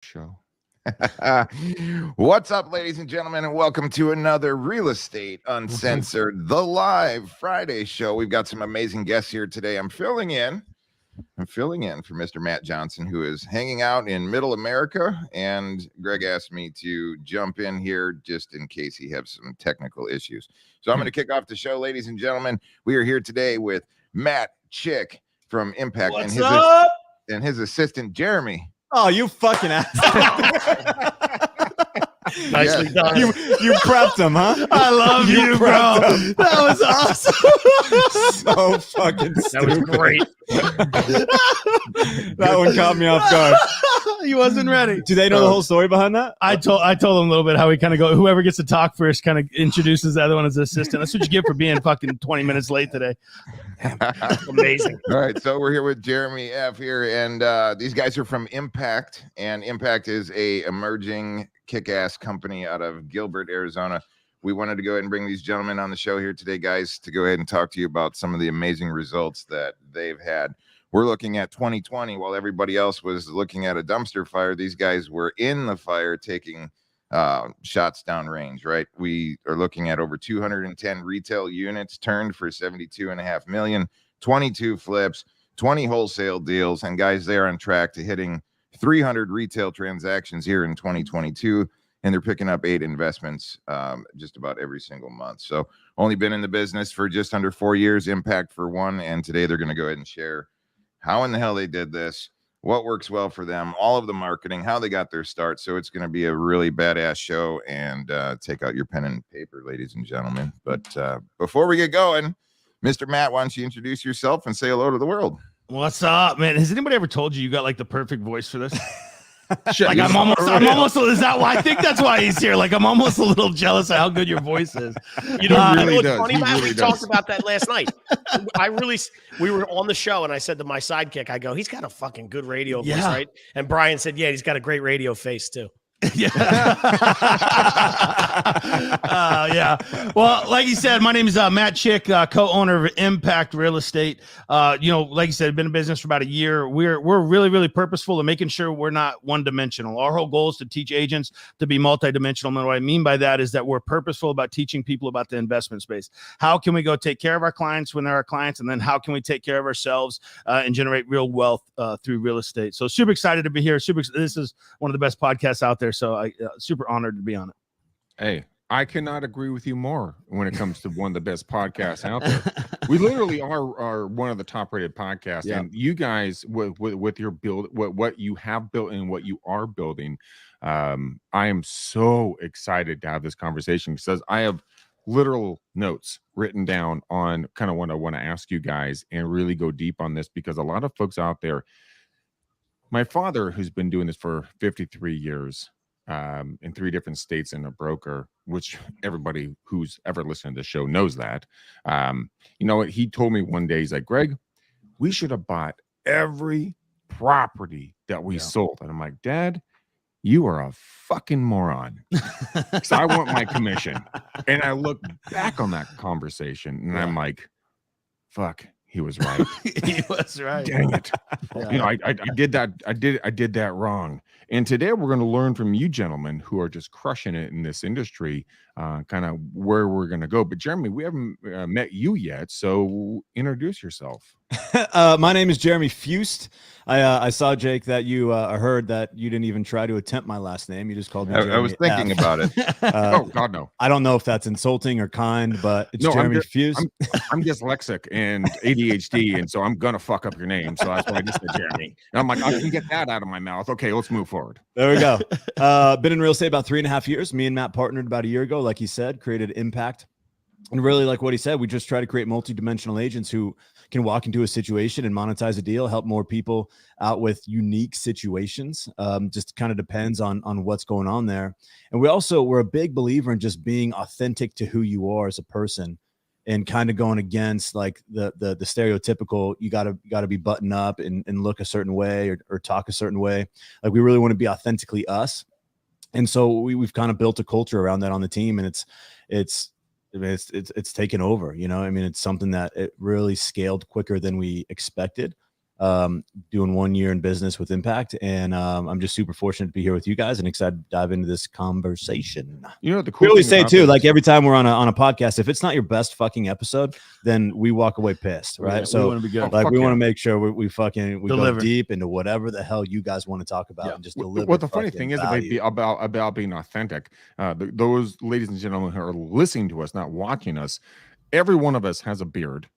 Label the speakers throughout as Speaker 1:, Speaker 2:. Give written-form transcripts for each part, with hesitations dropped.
Speaker 1: show. What's up, ladies and gentlemen, and welcome to another Real Estate Uncensored, the live Friday show. We've got some amazing guests here today. I'm filling in for Mr. Matt Johnson, who is hanging out in Middle America, and Greg asked me to jump in here just in case he has some technical issues. So I'm going to kick off the show, ladies and gentlemen. We are here today with Matt Chick from Impact and his assistant Jeremy.
Speaker 2: Oh, you fucking ass.
Speaker 3: Nicely done.
Speaker 2: You prepped him, huh?
Speaker 3: I love you, bro. That was awesome.
Speaker 2: So fucking
Speaker 3: That was great.
Speaker 2: That one caught me off guard.
Speaker 3: He wasn't ready.
Speaker 2: Do they know the whole story behind that?
Speaker 3: I told him a little bit how we kind of go. Whoever gets to talk first kind of introduces the other one as assistant. That's what you get for being fucking 20 minutes late today. Amazing.
Speaker 1: All right, so we're here with Jeremy F. here, and these guys are from Impact, and Impact is a emerging kick-ass company out of Gilbert, Arizona. We wanted to go ahead and bring these gentlemen on the show here today, guys, to go ahead and talk to you about some of the amazing results that they've had. We're looking at 2020 while everybody else was looking at a dumpster fire. These guys were in the fire taking shots down range, right? We are looking at over 210 retail units turned for $72.5 million, 22 flips, 20 wholesale deals, and guys, they're on track to hitting 300 retail transactions here in 2022, and they're picking up 8 investments just about every single month. So only been in the business for just under 4 years, Impact for 1, and today they're going to go ahead and share how in the hell they did this, what works well for them, all of the marketing, how they got their start. So it's going to be a really badass show, and take out your pen and paper, ladies and gentlemen. But before we get going, Mr. Matt, why don't you introduce yourself and say hello to the world?
Speaker 3: What's up, man? Has anybody ever told you got like the perfect voice for this?
Speaker 1: Shit,
Speaker 3: like I'm almost. Is that why? I think that's why he's here. Like I'm almost a little jealous of how good your voice is.
Speaker 4: You know,
Speaker 1: really
Speaker 4: what's
Speaker 1: does.
Speaker 4: funny,
Speaker 1: He
Speaker 4: Matt?
Speaker 1: really
Speaker 4: We
Speaker 1: does.
Speaker 4: talked about that last night. We were on the show, and I said to my sidekick, I go, he's got a fucking good radio voice, right? And Brian said, yeah, he's got a great radio face too.
Speaker 3: Yeah. Yeah. Well, like you said, my name is Matt Chick, co-owner of Impact Real Estate. Like you said, been in business for about a year. We're really, really purposeful in making sure we're not one-dimensional. Our whole goal is to teach agents to be multidimensional. And what I mean by that is that we're purposeful about teaching people about the investment space. How can we go take care of our clients when they're our clients? And then how can we take care of ourselves and generate real wealth through real estate? So super excited to be here. This is one of the best podcasts out there. So I super honored to be on it.
Speaker 5: Hey, I cannot agree with you more when it comes to one of the best podcasts out there. We literally are one of the top rated podcasts,
Speaker 2: Yeah.
Speaker 5: and you guys with your build, what you have built and what you are building, I am so excited to have this conversation because I have literal notes written down on kind of what I want to ask you guys and really go deep on this, because a lot of folks out there, my father, who's been doing this for 53 years, in 3 different states and a broker, which everybody who's ever listened to the show knows that. You know what? He told me one day, he's like, Greg, we should have bought every property that we sold. And I'm like, Dad, you are a fucking moron. So I want my commission. And I look back on that conversation and I'm like, fuck, he was right.
Speaker 3: He was right.
Speaker 5: Dang it. You know, I did that. I did that wrong. And today we're going to learn from you gentlemen who are just crushing it in this industry, kind of where we're going to go. But Jeremy, we haven't met you yet. So introduce yourself.
Speaker 2: My name is Jeremy Fust. I saw, Jake, that you heard that you didn't even try to attempt my last name. You just called me Jeremy
Speaker 1: I was thinking
Speaker 2: F.
Speaker 1: about it.
Speaker 5: Oh, God, no.
Speaker 2: I don't know if that's insulting or kind, but it's
Speaker 5: No,
Speaker 2: Jeremy Fust.
Speaker 5: I'm dyslexic and ADHD, and so I'm going to fuck up your name. So that's why I just said Jeremy. And I'm like, I can get that out of my mouth. Okay, let's move forward.
Speaker 2: There we go. Been in real estate about 3.5 years. Me and Matt partnered about a year ago, like he said, created Impact. And really, like what he said, we just try to create multi-dimensional agents who can walk into a situation and monetize a deal, help more people out with unique situations. Just kind of depends on what's going on there. And we're a big believer in just being authentic to who you are as a person, and kind of going against like the stereotypical, you gotta be buttoned up and look a certain way or talk a certain way. Like we really want to be authentically us. And so we've kind of built a culture around that on the team, and it's taken over, you know. I mean, it's something that it really scaled quicker than we expected. doing 1 year in business with Impact, and I'm just super fortunate to be here with you guys and excited to dive into this conversation.
Speaker 5: You know, the cool
Speaker 2: we always
Speaker 5: thing
Speaker 2: say
Speaker 5: about
Speaker 2: too,
Speaker 5: this-
Speaker 2: like every time we're on a podcast, if it's not your best fucking episode, then we walk away pissed, right?
Speaker 3: Yeah, we
Speaker 2: So
Speaker 3: want to be good.
Speaker 2: like
Speaker 5: fuck
Speaker 2: we
Speaker 5: yeah.
Speaker 2: want to make sure we
Speaker 3: Deliver.
Speaker 2: go deep into whatever the hell you guys want to talk about,
Speaker 3: Yeah.
Speaker 2: and just deliver.
Speaker 5: Well, the funny
Speaker 2: fucking
Speaker 5: thing is
Speaker 2: value.
Speaker 5: about being authentic. Those ladies and gentlemen who are listening to us, not watching us, every one of us has a beard.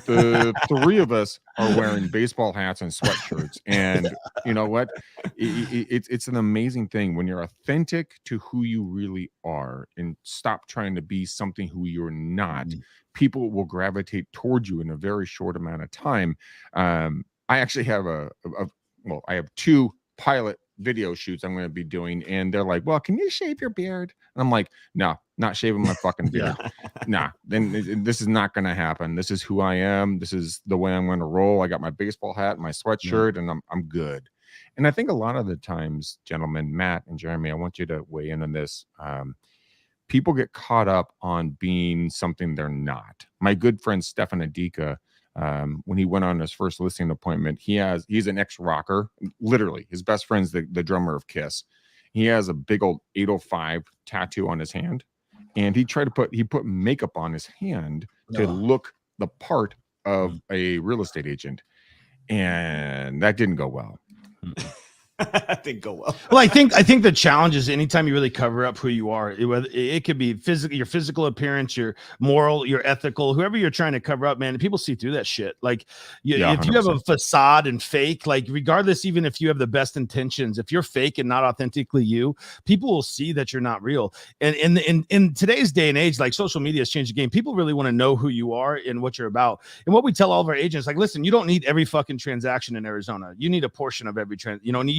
Speaker 5: The three of us are wearing baseball hats and sweatshirts, and you know what? It's an amazing thing when you're authentic to who you really are, and stop trying to be something who you're not. People will gravitate towards you in a very short amount of time. I actually have I have 2 pilot video shoots I'm going to be doing, and they're like, well, can you shave your beard? And I'm like, no, not shaving my fucking beard. Nah, then this is not going to happen. This is who I am. This is the way I'm going to roll. I got my baseball hat, my sweatshirt, and I'm good. And I think a lot of the times, gentlemen, Matt and Jeremy, I want you to weigh in on this. People get caught up on being something they're not. My good friend Stefan Adika, when he went on his first listing appointment, he's an ex-rocker. Literally, his best friend's the drummer of Kiss. He has a big old 805 tattoo on his hand, and he put makeup on his hand to look the part of a real estate agent, and that didn't go well.
Speaker 2: I think go well.
Speaker 3: Well, I think the challenge is anytime you really cover up who you are, it could be physical, your physical appearance, your moral, your ethical, whoever you're trying to cover up, man. People see through that shit. Like, if you have a facade and fake, like regardless, even if you have the best intentions, if you're fake and not authentically you, people will see that you're not real. And in today's day and age, like social media has changed the game. People really want to know who you are and what you're about. And what we tell all of our agents, like, listen, you don't need every fucking transaction in Arizona. You need a portion of every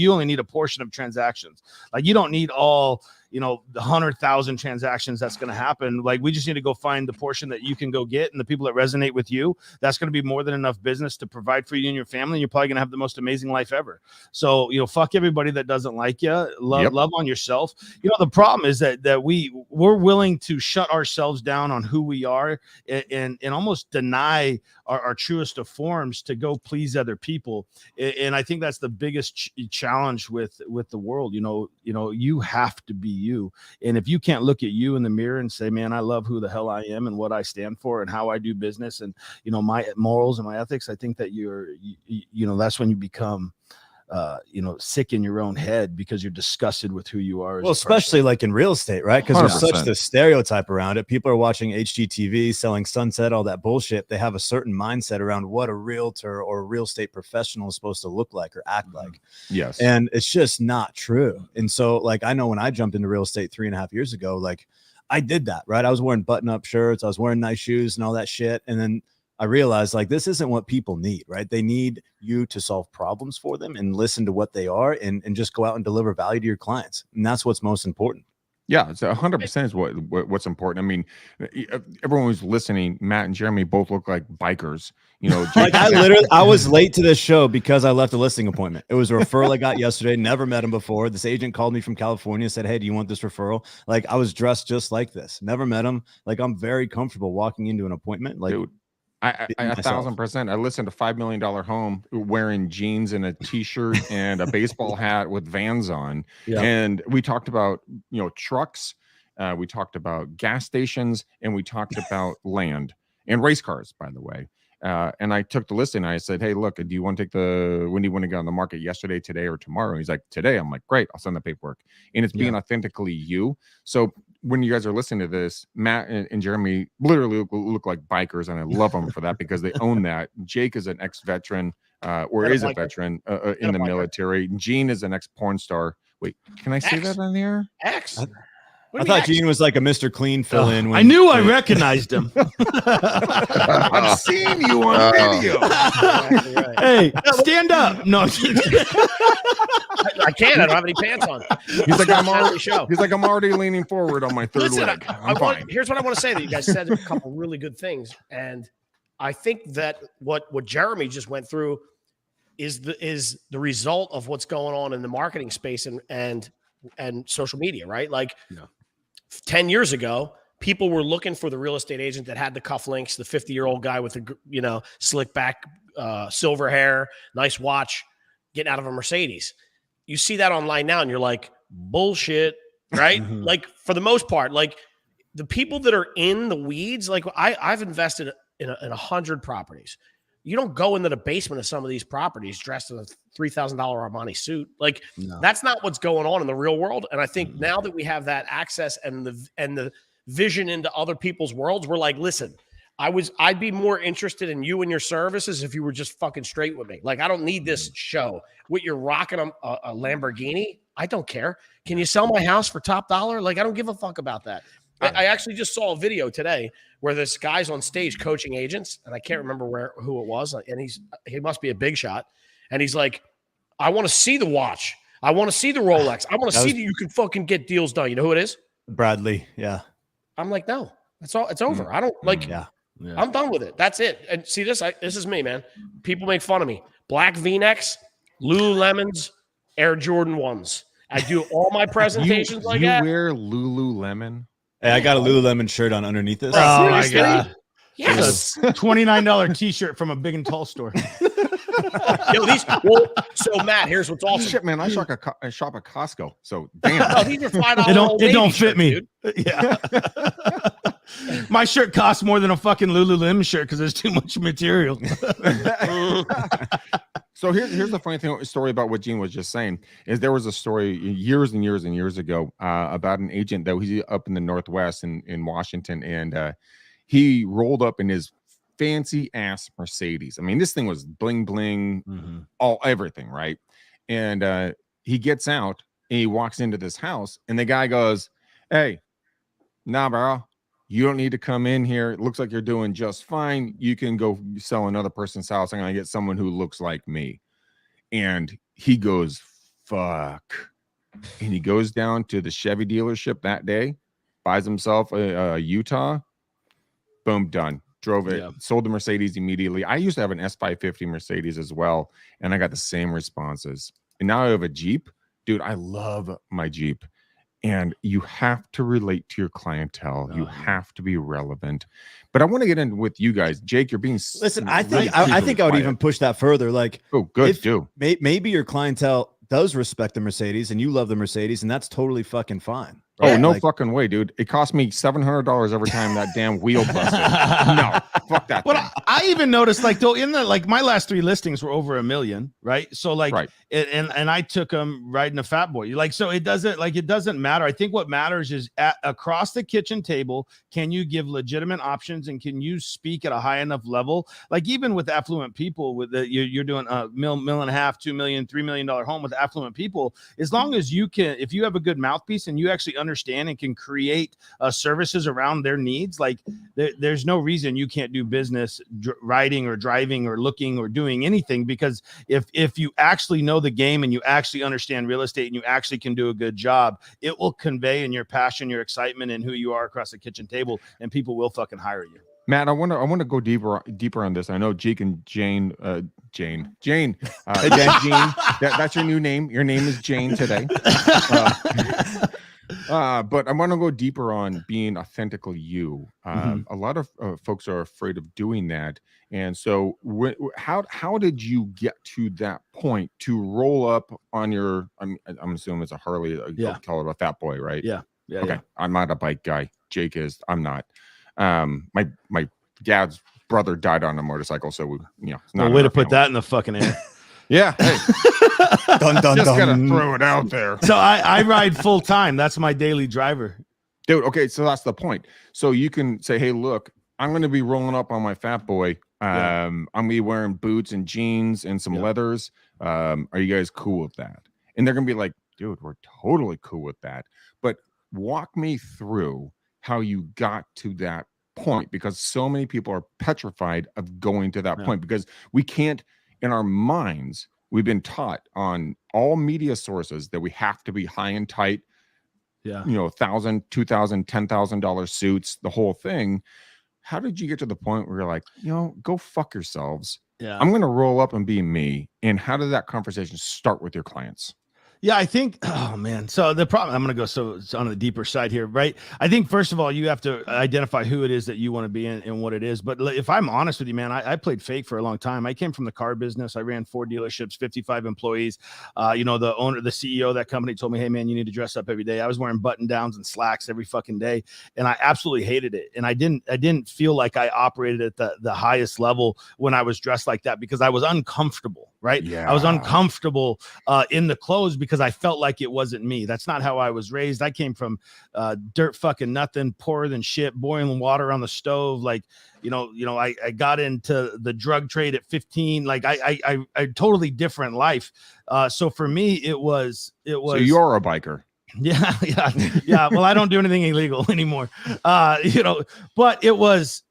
Speaker 3: you only need a portion of transactions. Like, you don't need all, the 100,000 transactions that's going to happen. Like, we just need to go find the portion that you can go get, and the people that resonate with you, that's going to be more than enough business to provide for you and your family. And you're probably going to have the most amazing life ever. So, fuck everybody that doesn't like you. Love on yourself. The problem is that we're willing to shut ourselves down on who we are and almost deny our truest of forms to go please other people. And I think that's the biggest challenge with the world. You have to be you. And if you can't look at you in the mirror and say, man, I love who the hell I am and what I stand for and how I do business and, my morals and my ethics, I think that that's when you become, sick in your own head because you're disgusted with who you are.
Speaker 2: Well, especially like in real estate, right? Because there's such the stereotype around it. People are watching HGTV, selling Sunset, all that bullshit. They have a certain mindset around what a realtor or a real estate professional is supposed to look like or act like.
Speaker 5: Yes.
Speaker 2: And it's just not true. And so, like, I know when I jumped into real estate 3.5 years ago, like, I did that, right? I was wearing button-up shirts. I was wearing nice shoes and all that shit. And then I realized, like, this isn't what people need, right? They need you to solve problems for them and listen to what they are and just go out and deliver value to your clients. And that's what's most important.
Speaker 5: Yeah, it's 100% is what's important. I mean, everyone who's listening, Matt and Jeremy both look like bikers.
Speaker 2: Like, I was late to this show because I left a listing appointment. It was a referral I got yesterday. Never met him before. This agent called me from California, said, hey, do you want this referral? Like, I was dressed just like this. Never met him. Like, I'm very comfortable walking into an appointment. Like,
Speaker 5: dude, I 1,000%. I listened to $5 Million Home wearing jeans and a t-shirt and a baseball hat with Vans on.
Speaker 2: Yeah.
Speaker 5: And we talked about, trucks. We talked about gas stations, and we talked about land and race cars, by the way. And I took the listing and I said, hey, look, when do you want to get on the market, yesterday, today, or tomorrow? He's like, today. I'm like, great, I'll send the paperwork. And it's being authentically you. So when you guys are listening to this, Matt and Jeremy literally look like bikers, and I love them for that because they own that. Jake is an ex-veteran, or is a veteran in the military. Gene is an ex-porn star. Wait, can I say that on the air?
Speaker 4: X.
Speaker 2: I thought Gene was like a Mr. Clean fill-in.
Speaker 3: I knew I recognized him.
Speaker 5: I've seen you on video.
Speaker 4: Right.
Speaker 3: Hey, stand up. No,
Speaker 4: I can't. I don't have any pants on.
Speaker 5: He's like, I'm already leaning forward on my third leg. I'm fine.
Speaker 4: Here's what I want to say. That you guys said a couple really good things, and I think that what Jeremy just went through is the result of what's going on in the marketing space and social media, right? Like, 10 years ago, people were looking for the real estate agent that had the cufflinks, the 50-year-old guy with the slick back silver hair, nice watch, getting out of a Mercedes. You see that online now and you're like, bullshit, right? Like for the most part, like the people that are in the weeds, like I've invested in 100 properties. You don't go into the basement of some of these properties dressed in a $3,000 Armani suit. Like that's not what's going on in the real world. And I think now that we have that access and the vision into other people's worlds, we're like, listen, I'd be more interested in you and your services if you were just fucking straight with me. Like, I don't need this show. What you're rocking a Lamborghini, I don't care. Can you sell my house for top dollar? Like, I don't give a fuck about that. I actually just saw a video today where this guy's on stage coaching agents, and I can't remember who it was, and he must be a big shot. And he's like, I want to see the watch. I want to see the Rolex. I want to see that you can fucking get deals done. You know who it is?
Speaker 2: Bradley. Yeah.
Speaker 4: I'm like, no, that's all. It's over. I don't like.
Speaker 2: Yeah.
Speaker 4: I'm done with it. That's it. And see this. This is me, man. People make fun of me. Black V-necks, Lululemons, Air Jordan 1s. I do all my presentations like that.
Speaker 5: You wear Lululemon?
Speaker 2: Hey, I got a Lululemon shirt on underneath this.
Speaker 3: Oh my God.
Speaker 4: Yes.
Speaker 3: $29 t-shirt from a big and tall store.
Speaker 4: So Matt, here's what's awesome.
Speaker 5: Shit, man, I shop at Costco. So damn.
Speaker 4: No, these are $5.
Speaker 3: It don't fit me. Dude. Yeah. My shirt costs more than a fucking Lululemon shirt because there's too much material.
Speaker 5: So here's the funny story about what Gene was just saying is there was a story years and years and years ago about an agent that was up in the Northwest in Washington, and he rolled up in his fancy ass Mercedes. I mean, this thing was bling bling, everything, right? And he gets out and he walks into this house, and the guy goes, "Hey, nah, bro. You don't need to come in here. It looks like you're doing just fine. You can go sell another person's house. I'm going to get someone who looks like me." And he goes, fuck. And he goes down to the Chevy dealership that day, buys himself a Utah. Boom, done. Drove it, sold the Mercedes immediately. I used to have an S550 Mercedes as well, and I got the same responses. And now I have a Jeep. Dude, I love my Jeep. And you have to relate to your clientele. You have to be relevant. But I want to get in with you guys. Jake, you're being
Speaker 2: listen. I think I would even push that further. Like,
Speaker 5: oh, good, do
Speaker 2: maybe your clientele does respect the Mercedes, and you love the Mercedes, and that's totally fucking fine.
Speaker 5: Right? Oh, no fucking way, dude. It cost me $700 every time that damn wheel busted. No, fuck that.
Speaker 3: But I even noticed, like, though, in the my last 3 listings were over $1 million, right? So like, and I took them riding a fat boy. Like, so it doesn't matter. I think what matters is across the kitchen table, can you give legitimate options and can you speak at a high enough level? Like, even with affluent people, with you're doing a $1.5 million, $2 million, $3 million home with affluent people, as long as you can, if you have a good mouthpiece and you actually understand and can create services around their needs, like there's no reason you can't do business riding or driving or looking or doing anything, because if you actually know the game and you actually understand real estate and you actually can do a good job, it will convey in your passion, your excitement, and who you are across the kitchen table, and people will fucking hire you.
Speaker 5: Matt, I want to go deeper on this. I know Jake and Jane. Hey, Jane. Jane, that's your new name. Your name is Jane today. But I want to go deeper on being authentically you. A lot of folks are afraid of doing that, and so how did you get to that point to roll up on your? I'm assuming it's a Harley. Call it a fat boy, right? Yeah. Okay. I'm not a bike guy. Jake is. I'm not. My dad's brother died on a motorcycle, so
Speaker 3: not way to put that in the fucking air.
Speaker 5: Yeah. Hey.
Speaker 2: Dun, dun,
Speaker 5: Just
Speaker 2: dun.
Speaker 5: gotta throw it out there.
Speaker 3: So I ride full time. That's my daily driver,
Speaker 5: dude. Okay, so that's the point. So you can say, hey, look, I'm going to be rolling up on my fat boy. I'm gonna be wearing boots and jeans and some leathers. Are you guys cool with that? And they're gonna be like, dude, we're totally cool with that. But walk me through how you got to that point, because so many people are petrified of going to that point, because we can't, in our minds, we've been taught on all media sources that we have to be high and tight, $1,000, $2,000, $10,000 suits, the whole thing. How did you get to the point where you're like, go fuck yourselves? I'm going to roll up and be me. And how did that conversation start with your clients?
Speaker 3: Yeah, I think, oh man. So the problem, I'm going to go so it's on the deeper side here, right? I think first of all, you have to identify who it is that you want to be in and what it is. But if I'm honest with you, man, I played fake for a long time. I came from the car business. I ran 4 dealerships, 55 employees. The owner, the CEO of that company told me, hey man, you need to dress up every day. I was wearing button downs and slacks every fucking day. And I absolutely hated it. And I didn't feel like I operated at the highest level when I was dressed like that because I was uncomfortable, right?
Speaker 5: Yeah.
Speaker 3: I was uncomfortable in the clothes because I felt like it wasn't me. That's not how I was raised. I came from dirt fucking nothing, poorer than shit, boiling water on the stove. Like, I got into the drug trade at 15. Like I totally different life. So for me, it was. So
Speaker 5: you're a biker.
Speaker 3: Yeah. Well, I don't do anything illegal anymore. But it was,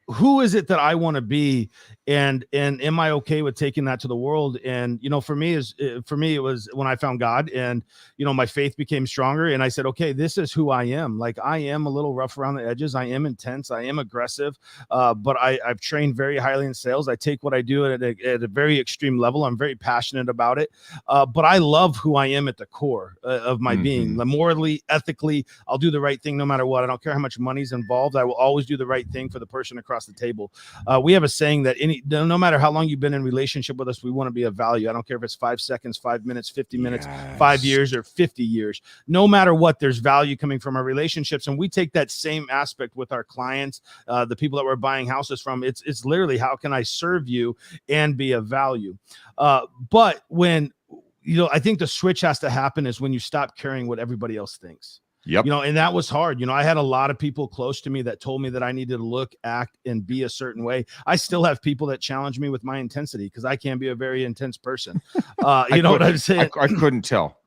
Speaker 3: who is it that I want to be? And am I okay with taking that to the world? And, for me, it was when I found God and, my faith became stronger and I said, okay, this is who I am. Like I am a little rough around the edges. I am intense. I am aggressive. But I've trained very highly in sales. I take what I do at a very extreme level. I'm very passionate about it. But I love who I am at the core of my being. Morally, ethically, I'll do the right thing no matter what. I don't care how much money's involved. I will always do the right thing for the person across the table. We have a saying that no matter how long you've been in relationship with us, we want to be of value. I don't care if it's 5 seconds, 5 minutes, 50 minutes, 5 years, or 50 years. No matter what, there's value coming from our relationships. And we take that same aspect with our clients, the people that we're buying houses from. It's literally, how can I serve you and be of value? But when, I think the switch has to happen is when you stop caring what everybody else thinks.
Speaker 5: Yep.
Speaker 3: And that was hard. I had a lot of people close to me that told me that I needed to look, act, and be a certain way. I still have people that challenge me with my intensity because I can be a very intense person. You know what I'm saying?
Speaker 5: I couldn't tell.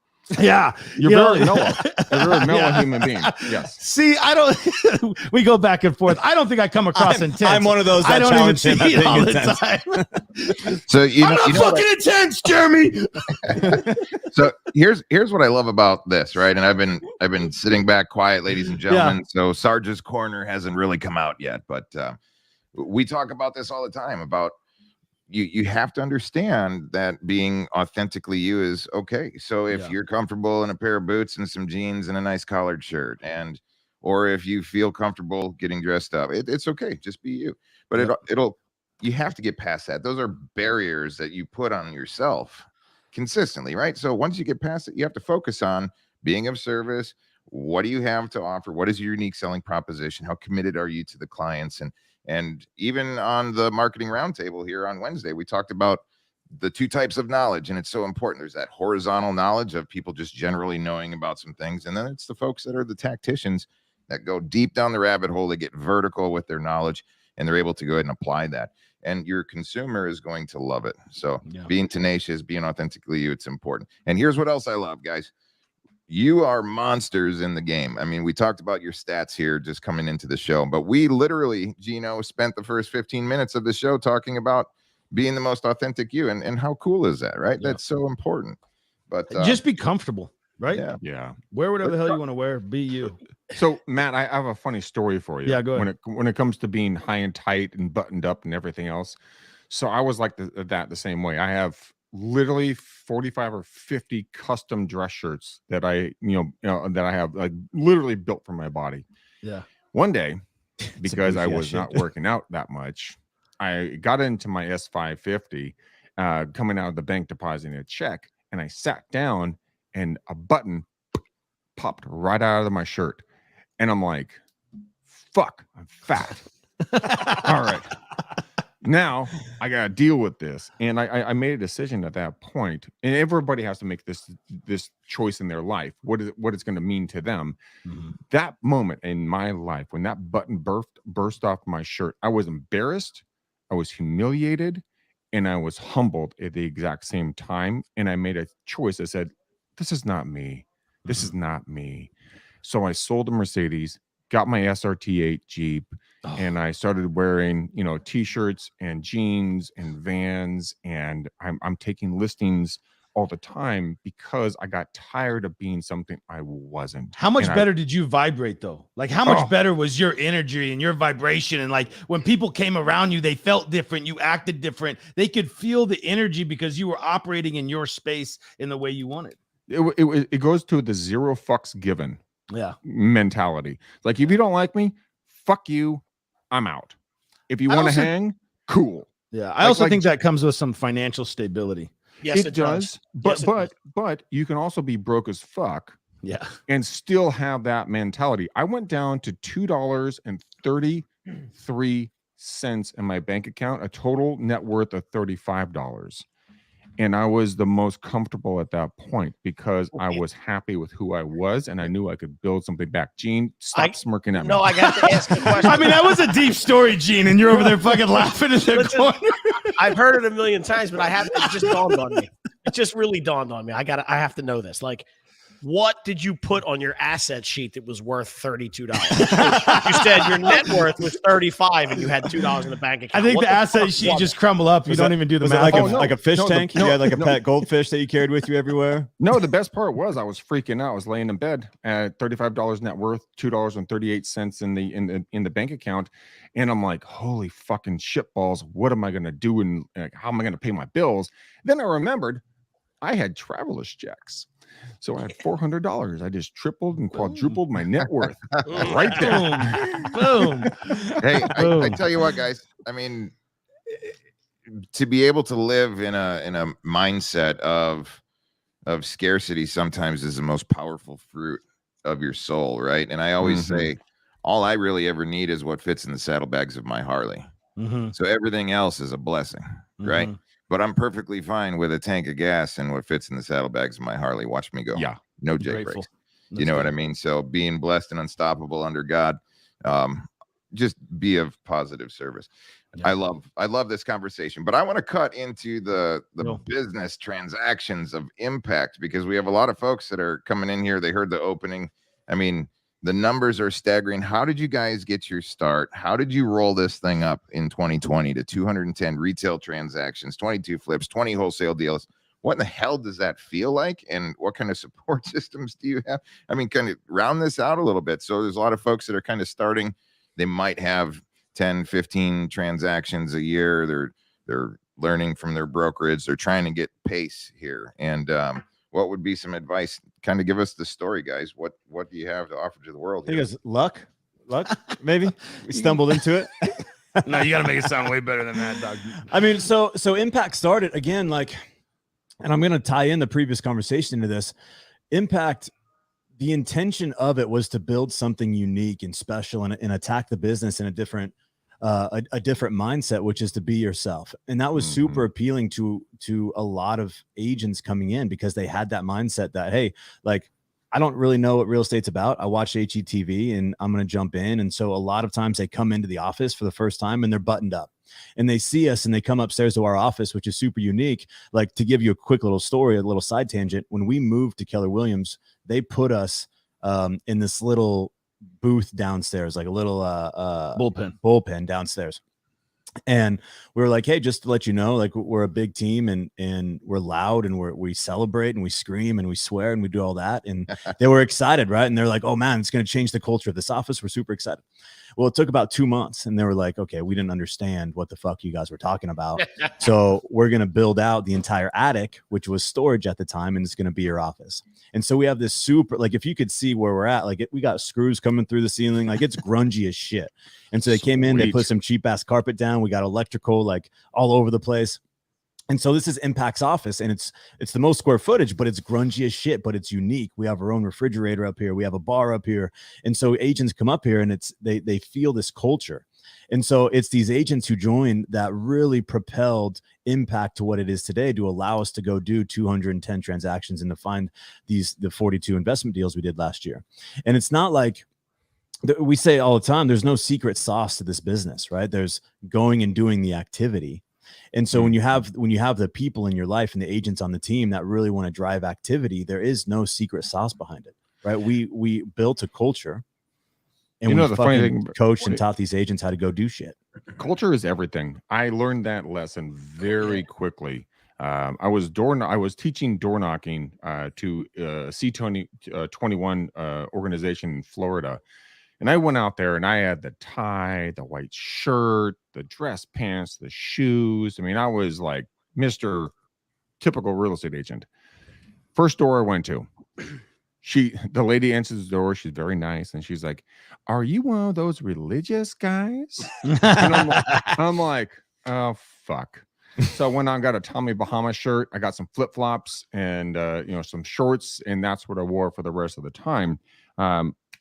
Speaker 3: Yeah.
Speaker 5: You're very mellow. You're a very mellow human being. Yes.
Speaker 3: See, I don't, we go back and forth. I don't think I come across intense.
Speaker 2: I'm one of those that
Speaker 3: I don't even see
Speaker 2: challenge him
Speaker 3: it all
Speaker 2: at
Speaker 3: the
Speaker 2: being
Speaker 3: time.
Speaker 1: So
Speaker 3: I'm not fucking intense, Jeremy.
Speaker 1: So here's what I love about this, right? And I've been sitting back quiet, ladies and gentlemen. So Sarge's corner hasn't really come out yet, but we talk about this all the time about you have to understand that being authentically you is okay. So if you're comfortable in a pair of boots and some jeans and a nice collared shirt, or if you feel comfortable getting dressed up, it's okay. Just be you. But you have to get past that. Those are barriers that you put on yourself consistently, right? So once you get past it, you have to focus on being of service. What do you have to offer? What is your unique selling proposition? How committed are you to the clients? And even on the marketing roundtable here on Wednesday, we talked about the 2 types of knowledge, and it's so important. There's that horizontal knowledge of people just generally knowing about some things, and then it's the folks that are the tacticians that go deep down the rabbit hole. They get vertical with their knowledge, and they're able to go ahead and apply that. And your consumer is going to love it. So being tenacious, being authentically you, it's important. And here's what else I love, guys. You are monsters in the game. I mean, we talked about your stats here just coming into the show, but we literally, Gino, spent the first 15 minutes of the show talking about being the most authentic you. And how cool is that, right? That's so important. But
Speaker 3: just be comfortable, right?
Speaker 5: Yeah.
Speaker 3: Wear whatever the hell you want to wear. Be you.
Speaker 5: So, Matt, I have a funny story for you.
Speaker 3: Yeah, go ahead.
Speaker 5: When it comes to being high and tight and buttoned up and everything else. So I was like the same way. I have literally 45 or 50 custom dress shirts that I have like literally built for my body.
Speaker 3: Yeah.
Speaker 5: One day, because I was not working out that much, I got into my S550, coming out of the bank depositing a check, and I sat down and a button popped right out of my shirt. And I'm like, fuck, I'm fat. All right. Now I got to deal with this. And I made a decision at that point, and everybody has to make this choice in their life. What it's going to mean to them. Mm-hmm. That moment in my life, when that button burst off my shirt, I was embarrassed, I was humiliated, and I was humbled at the exact same time. And I made a choice. I said, this is not me. This is not me. So I sold a Mercedes, got my SRT8 Jeep, and I started wearing, t-shirts and jeans and Vans, and I'm taking listings all the time because I got tired of being something I wasn't.
Speaker 3: How much better did you vibrate though? Like how much better was your energy and your vibration? And like when people came around you, they felt different. You acted different. They could feel the energy because you were operating in your space in the way you wanted.
Speaker 5: it goes to the zero fucks given
Speaker 3: Yeah.
Speaker 5: mentality. Like, if you don't like me, fuck you, I'm out. If you
Speaker 3: I
Speaker 5: want to
Speaker 3: also-
Speaker 5: hang, cool.
Speaker 3: Yeah. I
Speaker 5: Like-
Speaker 3: also
Speaker 5: like
Speaker 3: think that comes with some financial stability.
Speaker 4: Yes,
Speaker 5: it does.
Speaker 4: Yes, it does.
Speaker 5: But you can also be broke as fuck
Speaker 3: Yeah.
Speaker 5: and still have that mentality. I went down to $2.33 in my bank account, a total net worth of $35. And I was the most comfortable at that point because I was happy with who I was and I knew I could build something back. Gene, stop smirking at me.
Speaker 4: No, I got to ask a question.
Speaker 3: I mean, that was a deep story, Gene, and you're over there fucking laughing in the
Speaker 4: Listen,
Speaker 3: corner.
Speaker 4: I've heard it a million times, but it just dawned on me. It just really dawned on me. I have to know this. Like, what did you put on your asset sheet that was worth $32? You said your net worth was 35 and you had $2 in the bank account.
Speaker 3: I think
Speaker 4: What
Speaker 3: the asset
Speaker 4: fuck
Speaker 3: sheet
Speaker 4: was
Speaker 3: just
Speaker 4: it?
Speaker 3: crumble up. You don't even do the
Speaker 2: Was it
Speaker 3: math.
Speaker 2: like a fish tank? You had like a
Speaker 5: no.
Speaker 2: pet goldfish that you carried with you everywhere?
Speaker 5: No, the best part was I was freaking out. I was laying in bed at $35 net worth, $2.38 in the bank account, and I'm like, holy fucking shitballs! What am I gonna do? And how am I gonna pay my bills? Then I remembered I had traveler's checks, so I had $400. I just tripled and quadrupled my net worth right there.
Speaker 3: Boom.
Speaker 1: Hey, I
Speaker 3: Boom.
Speaker 1: tell you what, guys. I mean, to be able to live in a mindset of scarcity sometimes is the most powerful fruit of your soul, right? And I always say, all I really ever need is what fits in the saddlebags of my Harley. So everything else is a blessing, right? But I'm perfectly fine with a tank of gas and what fits in the saddlebags of my Harley. Watch me go.
Speaker 5: Yeah.
Speaker 1: No J brakes. You know what I mean? So being blessed and unstoppable under God, just be of positive service. Yeah. I love this conversation, but I want to cut into the business transactions of impact, because we have a lot of folks that are coming in here. They heard the opening. I mean, the numbers are staggering. How did you guys get your start? How did you roll this thing up in 2020 to 210 retail transactions, 22 flips, 20 wholesale deals? What in the hell does that feel like? And what kind of support systems do you have? I mean, kind of round this out a little bit. So there's a lot of folks that are kind of starting. They might have 10, 15 transactions a year. They're learning from their brokerage. They're trying to get pace here. And what would be some advice? Kind of give us the story, guys. What do you have to offer to the world?
Speaker 2: I think it's luck, maybe. We stumbled into it.
Speaker 3: No, you got to make it sound way better than that, dog.
Speaker 2: I mean, so Impact started again, like, and I'm going to tie in the previous conversation to this. Impact, the intention of it was to build something unique and special and attack the business in a different mindset, which is to be yourself. And that was super appealing to a lot of agents coming in, because they had that mindset that, hey, like, I don't really know what real estate's about. I watch HGTV and I'm going to jump in. And so a lot of times they come into the office for the first time and they're buttoned up and they see us and they come upstairs to our office, which is super unique. Like, to give you a quick little story, a little side tangent, when we moved to Keller Williams, they put us in this little booth downstairs, like a little bullpen downstairs. And we were like, hey, just to let you know, like, we're a big team and we're loud and we celebrate and we scream and we swear and we do all that. And they were excited, right? And they're like, oh man, it's going to change the culture of this office. We're super excited. Well, it took about 2 months and they were like, okay, we didn't understand what the fuck you guys were talking about. So we're going to build out the entire attic, which was storage at the time, and it's going to be your office. And so we have this super, like, if you could see where we're at, like, we got screws coming through the ceiling, like, it's grungy as shit. And so they came in, they put some cheap ass carpet down. We got electrical, like, all over the place. And so this is Impact's office, and it's the most square footage, but it's grungy as shit, but it's unique. We have our own refrigerator up here. We have a bar up here. And so agents come up here and they feel this culture. And so it's these agents who joined that really propelled Impact to what it is today, to allow us to go do 210 transactions and to find the 42 investment deals we did last year. And it's not like, we say all the time, there's no secret sauce to this business, right? There's going and doing the activity. And so when you have the people in your life and the agents on the team that really want to drive activity, there is no secret sauce behind it, right? We built a culture, and
Speaker 5: you know,
Speaker 2: we
Speaker 5: the funny thing,
Speaker 2: coached and taught these agents how to go do shit.
Speaker 5: Culture is everything. I learned that lesson very quickly. I was teaching door knocking to C21 organization in Florida. And I went out there and I had the tie, the white shirt, the dress pants, the shoes. I mean, I was like Mr. Typical real estate agent. First door I went to, the lady answers the door. She's very nice, and she's like, "Are you one of those religious guys?" And I'm like, "Oh fuck." So I went on, got a Tommy Bahama shirt. I got some flip flops and some shorts, and that's what I wore for the rest of the time.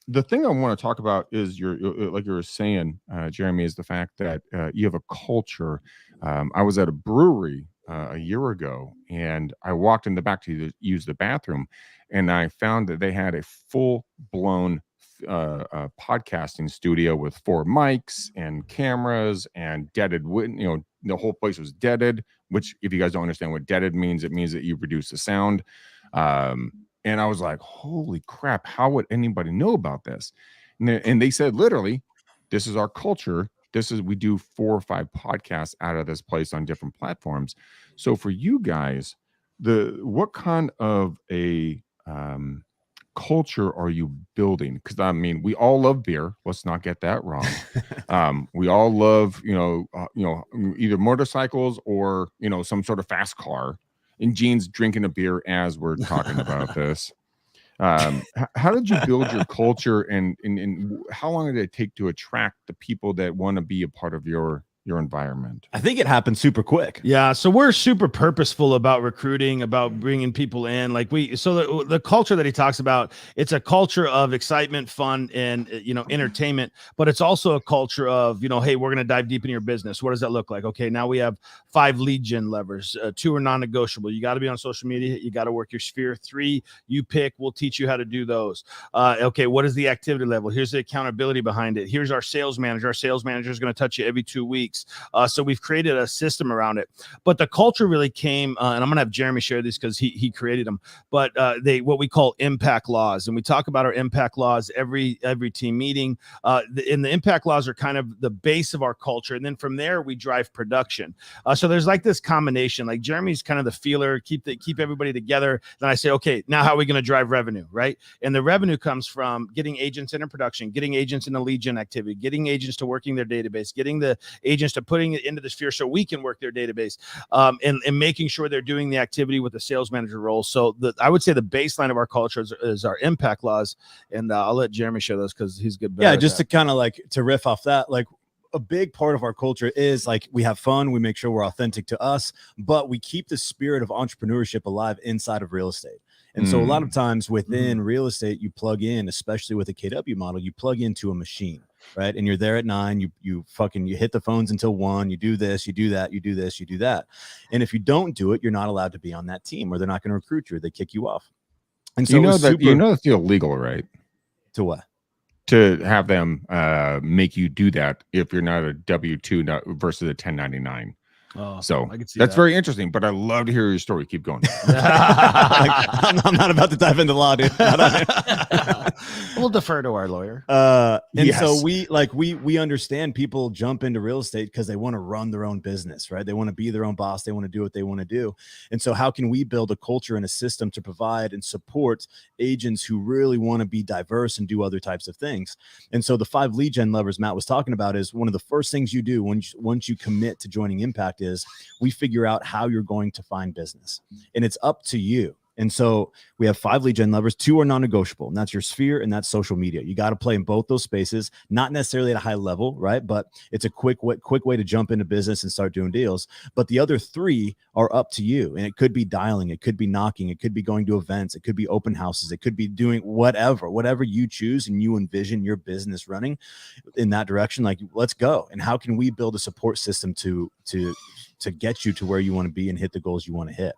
Speaker 5: The thing I want to talk about is like you were saying, Jeremy, is the fact that you have a culture. I was at a brewery a year ago, and I walked in the back to use the bathroom, and I found that they had a full-blown podcasting studio with 4 mics and cameras and deaded. The whole place was deaded. Which, if you guys don't understand what deaded means, it means that you reduce the sound. And I was like, "Holy crap! How would anybody know about this?" And they said, literally, "This is our culture. We do 4 or 5 podcasts out of this place on different platforms." So for you guys, what kind of a culture are you building? Because I mean, we all love beer. Let's not get that wrong. We all love either motorcycles or some sort of fast car. And Gene's drinking a beer as we're talking about this. How did you build your culture, and how long did it take to attract the people that want to be a part of your environment?
Speaker 2: I think it happened super quick.
Speaker 3: Yeah, so we're super purposeful about recruiting, about bringing people in. Like the culture that he talks about, it's a culture of excitement, fun, and entertainment. But it's also a culture of hey, we're going to dive deep into your business. What does that look like? Okay, now we have 5 lead gen levers. 2 are non-negotiable. You got to be on social media. You got to work your sphere. 3, you pick. We'll teach you how to do those. Okay, what is the activity level? Here's the accountability behind it. Here's our sales manager. Our sales manager is going to touch you every 2 weeks. So we've created a system around it, but the culture really came, and I'm gonna have Jeremy share this because he created them. But what we call impact laws, and we talk about our impact laws every team meeting. And the impact laws are kind of the base of our culture, and then from there we drive production. So there's like this combination. Like Jeremy's kind of the feeler, keep everybody together. Then I say, okay, now how are we going to drive revenue, right? And the revenue comes from getting agents into production, getting agents in the lead gen activity, getting agents to working their database, getting the agents to putting it into the sphere so we can work their database, and making sure they're doing the activity with the sales manager role. So I would say the baseline of our culture is our impact laws, and I'll let Jeremy show those because he's good.
Speaker 2: Yeah, just to kind of to riff off that, like a big part of our culture is like we have fun, we make sure we're authentic to us, but we keep the spirit of entrepreneurship alive inside of real estate. And so a lot of times within real estate, you plug in, especially with a KW model, you plug into a machine, right? And you're there at 9, you hit the phones until 1, you do this, you do that, you do this, you do that. And if you don't do it, you're not allowed to be on that team, or they're not going to recruit you, or they kick you off. And so
Speaker 5: that's illegal, right?
Speaker 2: To what?
Speaker 5: To have them make you do that if you're not a W-2 versus a 1099.
Speaker 3: Oh,
Speaker 5: so
Speaker 3: I can see
Speaker 5: that's
Speaker 3: that.
Speaker 5: very interesting, but I love to hear your story. Keep going.
Speaker 2: I'm not about to dive into law, dude.
Speaker 3: We'll defer to our lawyer.
Speaker 2: And so we understand people jump into real estate because they want to run their own business, right? They want to be their own boss. They want to do what they want to do. And so how can we build a culture and a system to provide and support agents who really want to be diverse and do other types of things? And so the 5 lead gen levers Matt was talking about is one of the first things you do once you commit to joining Impact is we figure out how you're going to find business, and it's up to you. And so we have 5 lead gen levers. 2 are non-negotiable, and that's your sphere and that's social media. You got to play in both those spaces, not necessarily at a high level, right? But it's a quick way to jump into business and start doing deals. But the other 3 are up to you, and it could be dialing, it could be knocking, it could be going to events, it could be open houses, it could be doing whatever you choose and you envision your business running in that direction. Like, let's go. And how can we build a support system to get you to where you want to be and hit the goals you want to hit?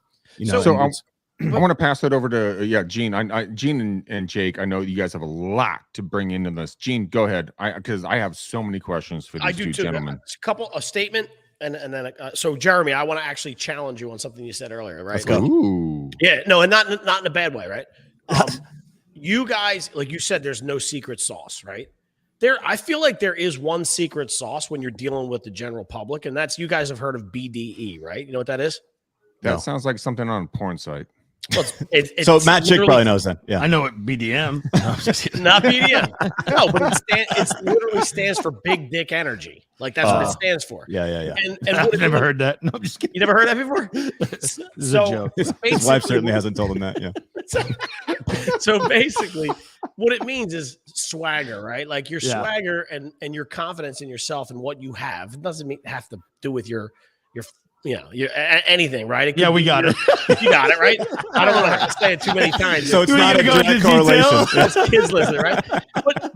Speaker 5: I want to pass it over to Gene. Gene and Jake, I know you guys have a lot to bring into this. Gene, go ahead, because I have so many questions for these two gentlemen.
Speaker 4: A statement, and then so Jeremy, I want to actually challenge you on something you said earlier, right?
Speaker 2: Let's go.
Speaker 5: Ooh.
Speaker 4: Yeah, no, and not in a bad way, right? You guys, like you said, there's no secret sauce, right? I feel like there is one secret sauce when you're dealing with the general public, and that's, you guys have heard of BDE, right? You know what that is?
Speaker 5: That sounds like something on a porn site.
Speaker 4: Well,
Speaker 2: So
Speaker 4: it's
Speaker 2: Matt Chick
Speaker 4: literally-
Speaker 2: probably knows that. Yeah.
Speaker 3: I know what BDM. No, I'm just kidding.
Speaker 4: Not BDM. No, but it literally stands for big dick energy. Like that's what it stands for.
Speaker 2: Yeah.
Speaker 4: And
Speaker 3: I've
Speaker 4: what
Speaker 3: never heard that. No, I'm just kidding.
Speaker 4: You never heard that before?
Speaker 3: This is a joke.
Speaker 2: His wife
Speaker 4: basically
Speaker 2: certainly
Speaker 4: what-
Speaker 2: hasn't told him that. Yeah.
Speaker 4: So basically, what it means is swagger, right? Like your
Speaker 2: Yeah.
Speaker 4: swagger and your confidence in yourself and what you have. It doesn't have to do with your anything, right? It
Speaker 3: Yeah,
Speaker 4: could
Speaker 3: we
Speaker 4: be
Speaker 3: got it.
Speaker 4: You got it, right? I don't want to have to say it too many times.
Speaker 2: So it's
Speaker 3: You
Speaker 2: not a
Speaker 3: wanna go
Speaker 2: direct
Speaker 3: into detail?
Speaker 2: correlation.
Speaker 4: There's kids listening, right?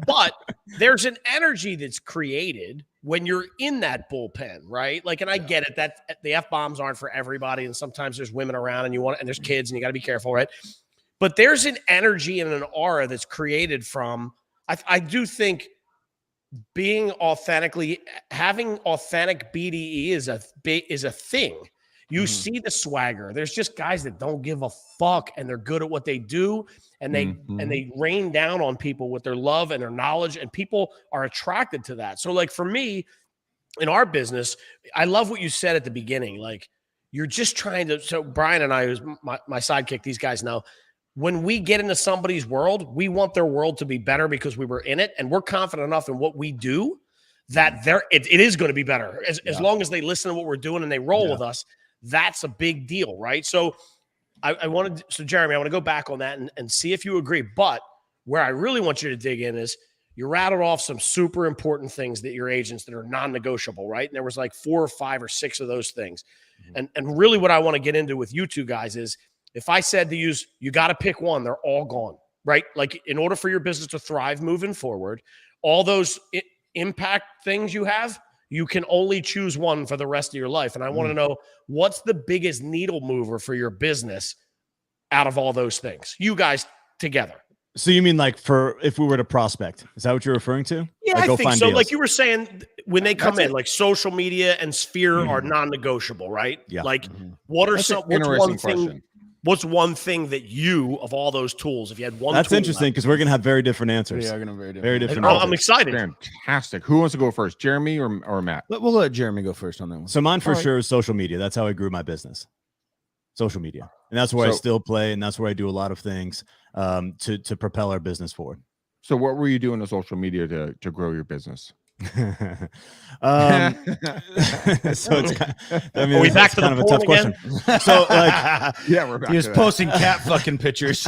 Speaker 4: But there's an energy that's created when you're in that bullpen, right? Like, and I get it that the F-bombs aren't for everybody, and sometimes there's women around, and there's kids, and you got to be careful, right? But there's an energy and an aura that's created from. I do think having authentic BDE is a thing. You see the swagger. There's just guys that don't give a fuck and they're good at what they do, and they rain down on people with their love and their knowledge, and people are attracted to that. So like for me in our business, I love what you said at the beginning. Like you're just trying to, so Brian and I, who's my sidekick, these guys know, when we get into somebody's world, we want their world to be better because we were in it, and we're confident enough in what we do that it is going to be better as long as they listen to what we're doing and they roll with us. That's a big deal, right? So Jeremy, I want to go back on that and see if you agree. But where I really want you to dig in is you rattled off some super important things that your agents that are non-negotiable, right? And there was like 4 or 5 or 6 of those things. And really what I want to get into with you two guys is, if I said to use, you got to pick one, they're all gone, right? Like in order for your business to thrive moving forward, all those impact things you have, you can only choose one for the rest of your life. And I want to know, what's the biggest needle mover for your business out of all those things? You guys together.
Speaker 2: So you mean like if we were to prospect, is that what you're referring to?
Speaker 4: Yeah,
Speaker 2: Like
Speaker 4: I
Speaker 2: go
Speaker 4: think
Speaker 2: find
Speaker 4: so.
Speaker 2: deals?
Speaker 4: Like you were saying, when they come in, like social media and Sphere are non-negotiable, right?
Speaker 2: Yeah.
Speaker 4: Like what are
Speaker 5: That's an
Speaker 4: what's
Speaker 5: interesting
Speaker 4: one thing?
Speaker 5: question.
Speaker 4: What's one thing that you, of all those tools, if you had one,
Speaker 2: That's
Speaker 4: tool
Speaker 2: interesting because we're gonna have very different answers.
Speaker 6: We are going to very different.
Speaker 2: Very different.
Speaker 4: left,
Speaker 2: answers.
Speaker 4: I'm excited.
Speaker 5: Fantastic. Who wants to go first, Jeremy or Matt?
Speaker 6: We'll let Jeremy go first on that one.
Speaker 2: So mine for
Speaker 5: All right.
Speaker 2: sure is social media. That's how I grew my business. Social media, and that's where I
Speaker 5: So-
Speaker 2: still play, and that's where I do a lot of things to propel our business forward.
Speaker 5: So what were you doing on social media to grow your business?
Speaker 2: So it's kind I mean,
Speaker 4: Are we
Speaker 2: it's
Speaker 4: back to
Speaker 2: kind
Speaker 4: the
Speaker 2: of a tough
Speaker 4: porn
Speaker 2: question. So like,
Speaker 5: Yeah, we're back
Speaker 3: He was
Speaker 5: to that.
Speaker 3: posting cat fucking pictures.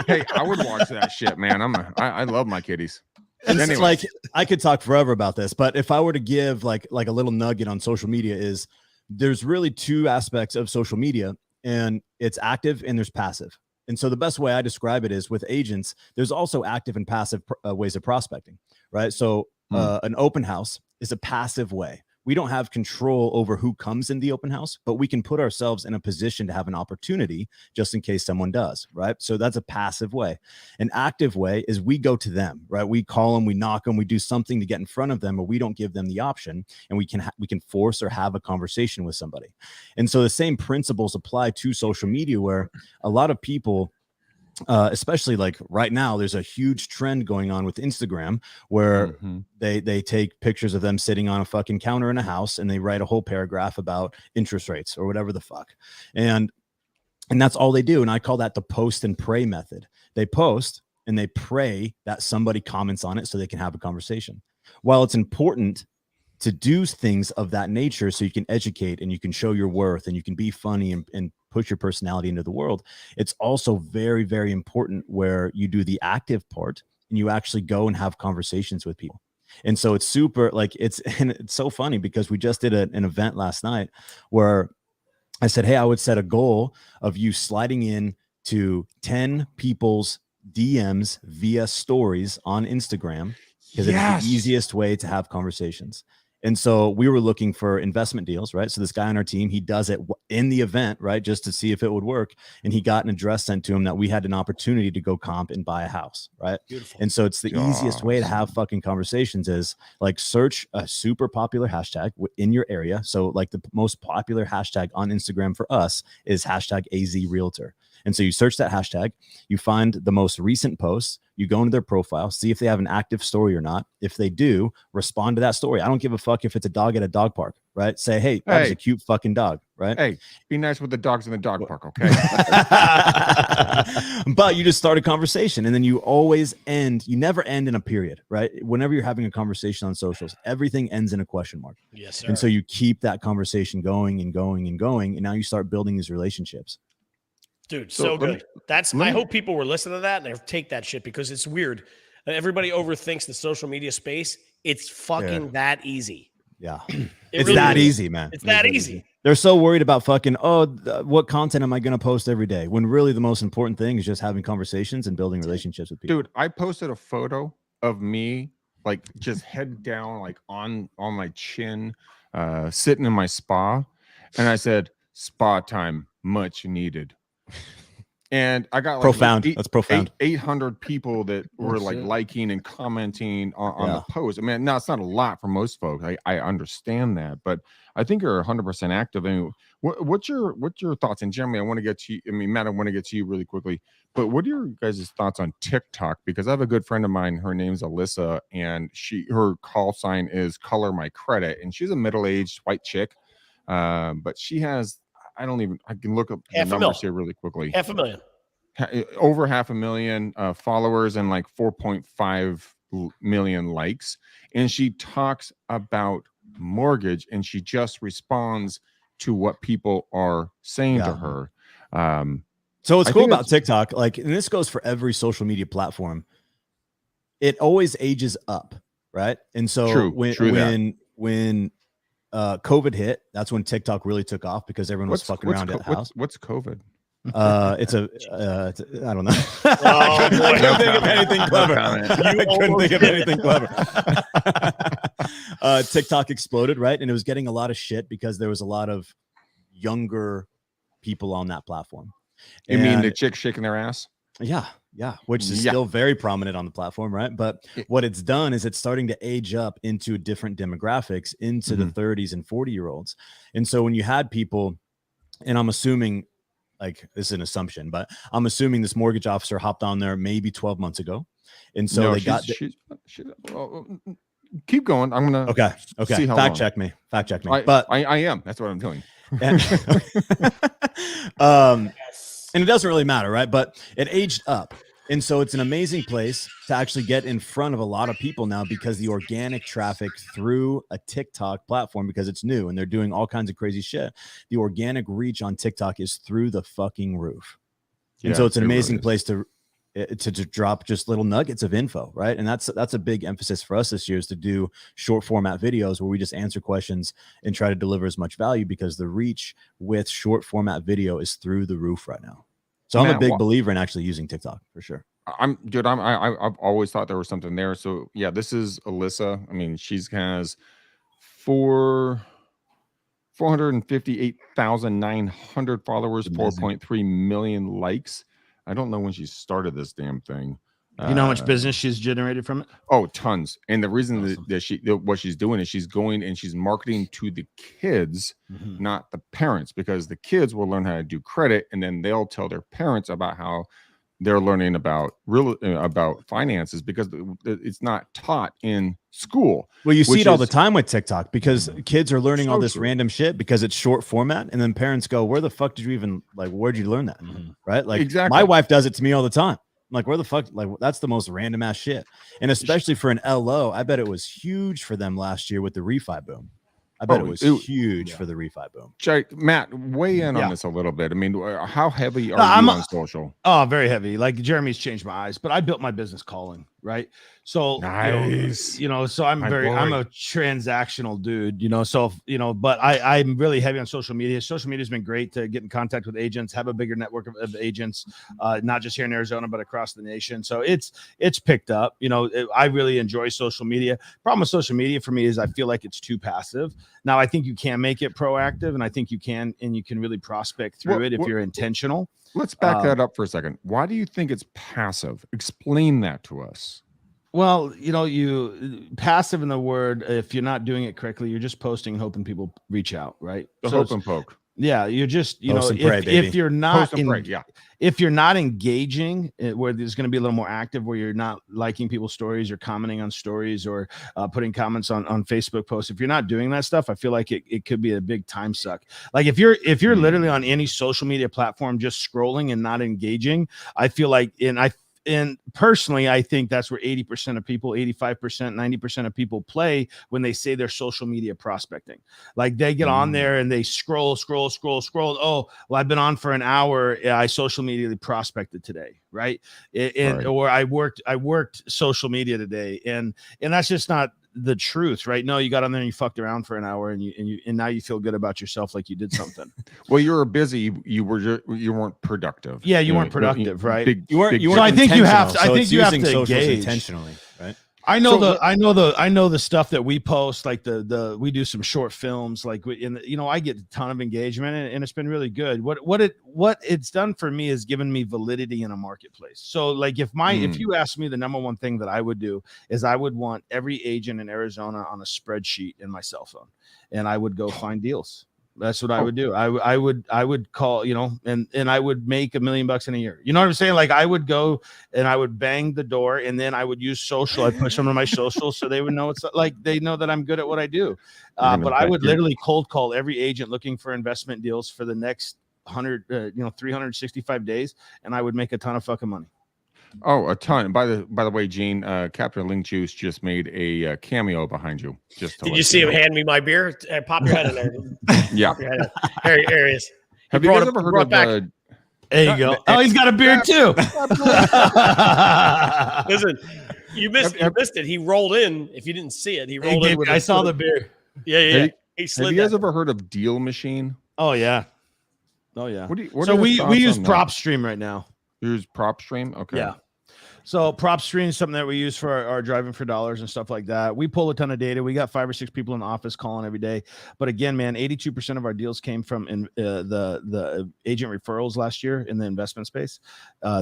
Speaker 5: Hey, I would watch that shit, man. I love my kitties.
Speaker 2: it's
Speaker 5: Anyway.
Speaker 2: like I could talk forever about this, but if I were to give like a little nugget on social media, is there's really 2 aspects of social media, and it's active and there's passive. And so the best way I describe it is with agents, there's also active and passive ways of prospecting, right? So an open house is a passive way. We don't have control over who comes in the open house, but we can put ourselves in a position to have an opportunity just in case someone does, right? So that's a passive way. An active way is we go to them, right? We call them, we knock them, we do something to get in front of them, or we don't give them the option, and we can force or have a conversation with somebody. And so the same principles apply to social media, where a lot of people, especially like right now, there's a huge trend going on with Instagram where they take pictures of them sitting on a fucking counter in a house, and they write a whole paragraph about interest rates or whatever the fuck. And that's all they do. And I call that the post and pray method. They post and they pray that somebody comments on it so they can have a conversation. While it's important to do things of that nature so you can educate and you can show your worth and you can be funny and push your personality into the world, it's also very, very important where you do the active part and you actually go and have conversations with people. And so it's super like it's so funny because we just did an event last night where I said, hey, I would set a goal of you sliding in to 10 people's DMs via stories on Instagram, because it's the easiest way to have conversations. And so we were looking for investment deals, right? So this guy on our team, he does it in the event, right? Just to see if it would work. And he got an address sent to him that we had an opportunity to go comp and buy a house, right?
Speaker 4: Beautiful.
Speaker 2: And so it's the easiest way to have fucking conversations is like search a super popular hashtag in your area. So like the most popular hashtag on Instagram for us is hashtag AZ Realtor. And so you search that hashtag, you find the most recent posts, you go into their profile, see if they have an active story or not. If they do, respond to that story. I don't give a fuck if it's a dog at a dog park, right? Say, hey, that is a cute fucking dog, right?
Speaker 5: Hey, be nice with the dogs in the dog park, okay?
Speaker 2: But you just start a conversation, and then you never end in a period, right? Whenever you're having a conversation on socials, everything ends in a question mark.
Speaker 4: Yes, sir.
Speaker 2: And so you keep that conversation going and going and going, and now you start building these relationships.
Speaker 4: Dude, so good. I hope people were listening to that and they take that shit, because it's weird. Everybody overthinks the social media space. It's fucking that easy.
Speaker 2: Yeah.
Speaker 4: It
Speaker 2: It's
Speaker 4: really
Speaker 2: that
Speaker 4: is.
Speaker 2: easy, man.
Speaker 4: It's that easy.
Speaker 2: They're so worried about fucking, what content am I going to post every day? When really the most important thing is just having conversations and building relationships with people.
Speaker 5: Dude, I posted a photo of me, like just head down, like on my chin, sitting in my spa. And I said, spa time, much needed. And I got like
Speaker 2: profound. That's profound.
Speaker 5: 800 people that were like liking and commenting on the post. I mean, no, it's not a lot for most folks. I understand that, but I think you're 100% active. I mean, what's your thoughts? And Jeremy, I want to get to you. I mean, Matt, I want to get to you really quickly. But what are your guys' thoughts on TikTok? Because I have a good friend of mine. Her name's Alyssa, and her call sign is Color My Credit, and she's a middle-aged white chick, but she has. I can look up the numbers here really quickly.
Speaker 4: 500,000.
Speaker 5: Over 500,000 followers and like 4.5 million likes. And she talks about mortgage, and she just responds to what people are saying to her.
Speaker 2: So what's cool about TikTok, like, and this goes for every social media platform, it always ages up, right? And so when COVID hit, that's when TikTok really took off, because everyone was fucking around at the house.
Speaker 5: What's COVID?
Speaker 2: I don't know. I couldn't think of anything clever. I couldn't think of anything clever. TikTok exploded, right? And it was getting a lot of shit because there was a lot of younger people on that platform.
Speaker 5: You mean the chicks shaking their ass?
Speaker 2: Yeah, which is still very prominent on the platform, right? But what it's done is it's starting to age up into different demographics, into the 30s and 40-year-olds. And so when you had people, and I'm assuming, like, this is an assumption, but I'm assuming this mortgage officer hopped on there maybe 12 months ago. And so
Speaker 5: keep going. I'm going
Speaker 2: to see fact check me. But
Speaker 5: I am. That's what I'm doing.
Speaker 2: And it doesn't really matter, right? But it aged up. And so it's an amazing place to actually get in front of a lot of people now, because the organic traffic through a TikTok platform, because it's new and they're doing all kinds of crazy shit, the organic reach on TikTok is through the fucking roof. And so it's an amazing place to drop just little nuggets of info, right? And that's a big emphasis for us this year, is to do short format videos where we just answer questions and try to deliver as much value, because the reach with short format video is through the roof right now. So I'm a big believer in actually using TikTok for sure.
Speaker 5: I've always thought there was something there. So yeah, this is Alyssa. I mean, she has 458,900 followers, 4.3 million likes. I don't know when she started this damn thing.
Speaker 3: You know how much business she's generated from it?
Speaker 5: Oh, tons. And the reason that what she's doing is she's going and she's marketing to the kids, not the parents, because the kids will learn how to do credit, and then they'll tell their parents about how they're learning about finances, because it's not taught in school.
Speaker 2: Well, you see it all the time with TikTok, because kids are learning all this random shit because it's short format, and then parents go, "Where the fuck did you even where'd you learn that?" Right? Like, exactly. My wife does it to me all the time. I'm like, where the fuck? Like, that's the most random ass shit. And especially for an LO, I bet it was huge for them last year with the refi boom. I bet it was huge for the refi boom.
Speaker 5: Matt, weigh in on this a little bit. I mean, how heavy are you on social?
Speaker 3: Oh, very heavy. Like, Jeremy's changed my eyes, but I built my business calling, right? So
Speaker 5: nice.
Speaker 3: So I'm a transactional dude, but I'm really heavy on social media. Social media has been great to get in contact with agents, have a bigger network of agents, not just here in Arizona, but across the nation. So it's picked up. I really enjoy social media. Problem with social media for me is I feel like it's too passive. Now, I think you can make it proactive, and I think you can really prospect through it if you're intentional.
Speaker 5: Let's back that up for a second. Why do you think it's passive? Explain that to us.
Speaker 3: Well, you passive in the word, if you're not doing it correctly, you're just posting and hoping people reach out, right?
Speaker 5: Hope and poke.
Speaker 3: Yeah, you're just, you
Speaker 2: Post
Speaker 3: know,
Speaker 2: and pray, baby.
Speaker 3: if you're not
Speaker 5: Post and pray, yeah.
Speaker 3: if you're not engaging, where there's going to be a little more active, where you're not liking people's stories or commenting on stories or putting comments on Facebook posts, if you're not doing that stuff, I feel like it could be a big time suck. Like if you're literally on any social media platform just scrolling and not engaging, I feel like, and personally, I think that's where 80% of people, 85%, 90% of people play when they say they're social media prospecting. Like they get on there and they scroll. Oh, well, I've been on for an hour. I social media prospected today, right? Or I worked social media today, and that's just not the truth, right? No, you got on there and you fucked around for an hour, and now you feel good about yourself, like you did something.
Speaker 5: Well, you were busy. You weren't productive.
Speaker 3: Yeah, you weren't productive, right?
Speaker 2: You weren't.
Speaker 3: So I think you have to. I think
Speaker 2: it's
Speaker 3: you have
Speaker 2: using
Speaker 3: to
Speaker 2: socials
Speaker 3: engage
Speaker 2: intentionally, right?
Speaker 3: I know the stuff that we post, like we do some short films, like I get a ton of engagement, and it's been really good. What it's done for me is given me validity in a marketplace. So like if you ask me, the number one thing that I would do is I would want every agent in Arizona on a spreadsheet in my cell phone, and I would go find deals. That's what I would do. I would call, and I would make $1 million in a year. You know what I'm saying? Like I would go and I would bang the door, and then I would use social. I'd push them to my social so they would know it's like they know that I'm good at what I do. But I would literally cold call every agent looking for investment deals for the next 365 days, and I would make a ton of fucking money.
Speaker 5: Oh, a ton. By the way, Gene, Captain Link Juice just made a cameo behind you.
Speaker 4: Did you see him hand me my beer? Pop your head in there.
Speaker 5: Yeah.
Speaker 4: Pop your head in. Here he is.
Speaker 5: Have you guys ever heard of
Speaker 3: there you go. Oh, he's got a beard too.
Speaker 4: Listen, you missed it. He rolled in. If you didn't see it, he rolled in.
Speaker 3: I saw the beer.
Speaker 4: Yeah.
Speaker 5: Have you guys ever heard of Deal Machine?
Speaker 3: Oh yeah.
Speaker 5: What
Speaker 3: so we use PropStream right now.
Speaker 5: You use PropStream? Okay.
Speaker 3: Yeah. So PropStream is something that we use for our driving for dollars and stuff like that. We pull a ton of data. We got 5 or 6 people in the office calling every day. But again, man, 82% of our deals came from the agent referrals last year in the investment space.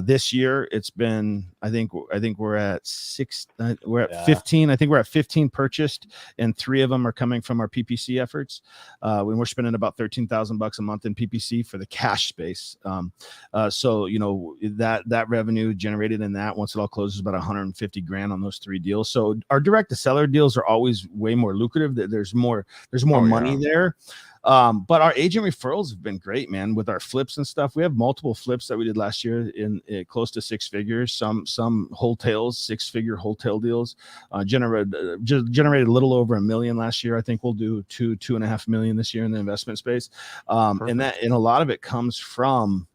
Speaker 3: This year, it's been I think we're at 15. I think we're at 15 purchased, and 3 of them are coming from our PPC efforts. When we're spending about $13,000 a month in PPC for the cash space. So that revenue generated in that, once it all closes, about 150 grand on those 3 deals. So our direct to seller deals are always way more lucrative. There's more money there. But our agent referrals have been great, man, with our flips and stuff. We have multiple flips that we did last year in close to 6 figures, some wholetails, 6-figure wholetail deals, generated a little over $1 million last year. I think we'll do 2.5 million this year in the investment space. And a lot of it comes from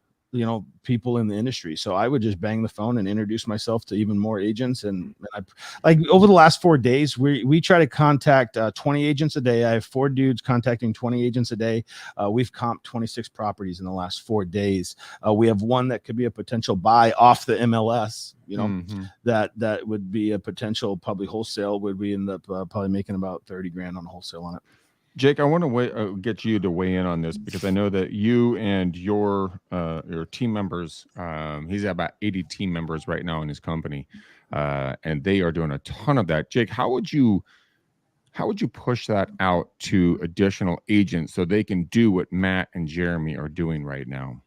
Speaker 3: people in the industry. So I would just bang the phone and introduce myself to even more agents. And I, like over the last 4 days, we try to contact 20 agents a day. I have 4 dudes contacting 20 agents a day. We've comped 26 properties in the last 4 days. We have one that could be a potential buy off the MLS, that would be a potential probably wholesale, would we end up probably making about 30 grand on a wholesale on it.
Speaker 5: Jake, I want to get you to weigh in on this, because I know that you and your team members, he's at about 80 team members right now in his company, and they are doing a ton of that. Jake, how would you push that out to additional agents so they can do what Matt and Jeremy are doing right now?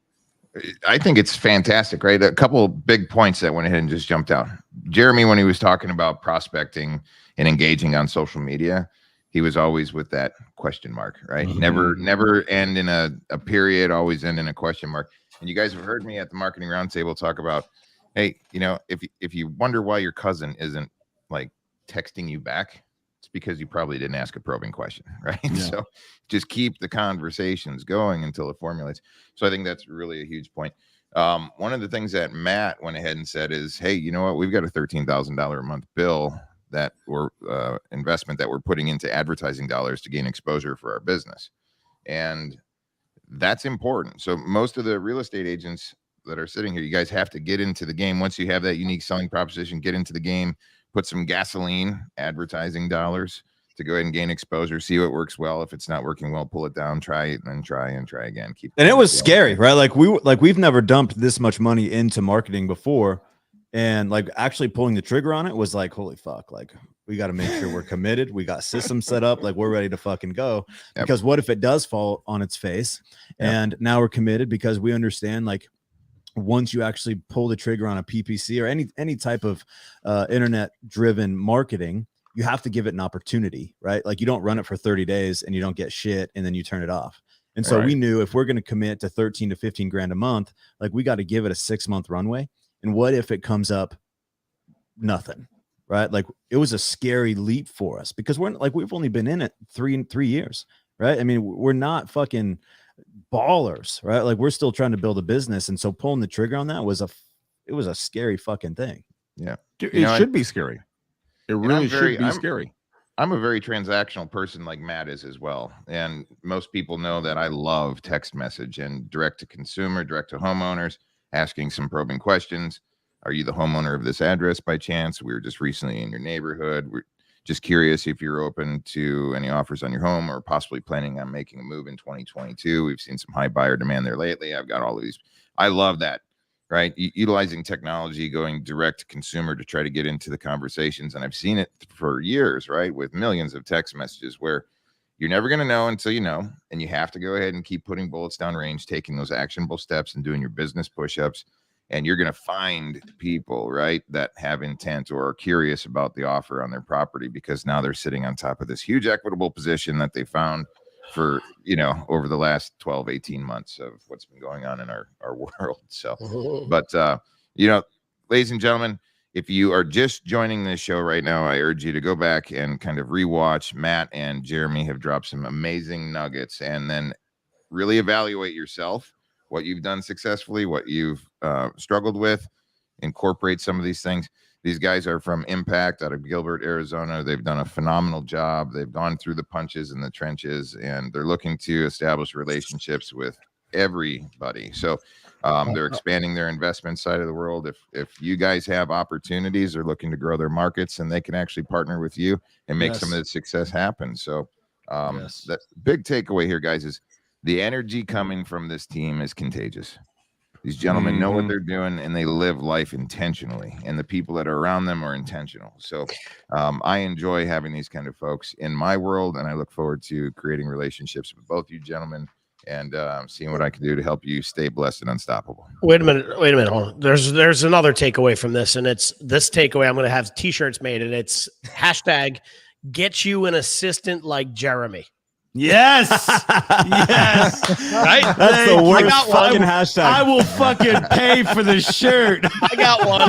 Speaker 1: I think it's fantastic, right? A couple of big points that went ahead and just jumped out. Jeremy, when he was talking about prospecting and engaging on social media, he was always with that question mark, right?
Speaker 5: Mm-hmm.
Speaker 1: Never end in a period, always end in a question mark. And you guys have heard me at the marketing roundtable talk about, hey, if you wonder why your cousin isn't like texting you back, it's because you probably didn't ask a probing question, right? Yeah. So just keep the conversations going until it formulates. So I think that's really a huge point. One of the things that Matt went ahead and said is, hey, you know what? We've got a $13,000 a month bill that we're investment that we're putting into advertising dollars to gain exposure for our business. And that's important. So most of the real estate agents that are sitting here, you guys have to get into the game. Once you have that unique selling proposition, get into the game, put some gasoline, advertising dollars to go ahead and gain exposure, see what works well. If it's not working well, pull it down, try it, and then try again. And
Speaker 2: it was scary, right? Like we've never dumped this much money into marketing before. And like actually pulling the trigger on it was like, holy fuck, like we got to make sure we're committed. We got systems set up, like we're ready to fucking go.
Speaker 1: Yep.
Speaker 2: Because what if it does fall on its face?
Speaker 1: Yep.
Speaker 2: And now we're committed because we understand, like, once you actually pull the trigger on a PPC or any type of internet driven marketing, you have to give it an opportunity, right? Like you don't run it for 30 days and you don't get shit and then you turn it off. And so we knew if we're going to commit to 13 to 15 grand a month, like we got to give it a 6-month runway. And what if it comes up nothing, right? Like it was a scary leap for us because we've only been in it three years, right? I mean, we're not fucking ballers, right? Like we're still trying to build a business. And so pulling the trigger on that was a scary fucking thing.
Speaker 1: Yeah.
Speaker 5: It should be scary. It really should be scary.
Speaker 1: I'm a very transactional person like Matt is as well. And most people know that I love text message and direct to consumer, direct to homeowners, asking some probing questions. Are you the homeowner of this address by chance? We were just recently in your neighborhood. We're just curious if you're open to any offers on your home or possibly planning on making a move in 2022. We've seen some high buyer demand there lately. I've got all of these. I love that, right? Utilizing technology, going direct to consumer to try to get into the conversations. And I've seen it for years, right? With millions of text messages where you're never going to know until you know, and you have to go ahead and keep putting bullets down range, taking those actionable steps and doing your business push-ups. And you're going to find people, right, that have intent or are curious about the offer on their property because now they're sitting on top of this huge equitable position that they found for, over the last 12, 18 months of what's been going on in our world. So, but, ladies and gentlemen, if you are just joining this show right now, I urge you to go back and kind of rewatch. Matt and Jeremy have dropped some amazing nuggets, and then really evaluate yourself, what you've done successfully, what you've struggled with, incorporate some of these things. These guys are from Impact out of Gilbert, Arizona. They've done a phenomenal job. They've gone through the punches in the trenches, and they're looking to establish relationships with everybody. So they're expanding their investment side of the world. If you guys have opportunities or looking to grow their markets, and they can actually partner with you and make some of the success happen. So that big takeaway here, guys, is the energy coming from this team is contagious. These gentlemen know what they're doing, and they live life intentionally, and the people that are around them are intentional. So I enjoy having these kind of folks in my world, and I look forward to creating relationships with both you gentlemen and seeing what I can do to help you stay blessed and unstoppable.
Speaker 4: Wait a minute. Hold on. There's another takeaway from this, and it's this takeaway. I'm going to have t-shirts made, and it's hashtag get you an assistant like Jeremy.
Speaker 3: Yes. Yes.
Speaker 4: Right?
Speaker 2: That's the worst fucking hashtag.
Speaker 3: I will fucking pay for the shirt.
Speaker 4: I got one.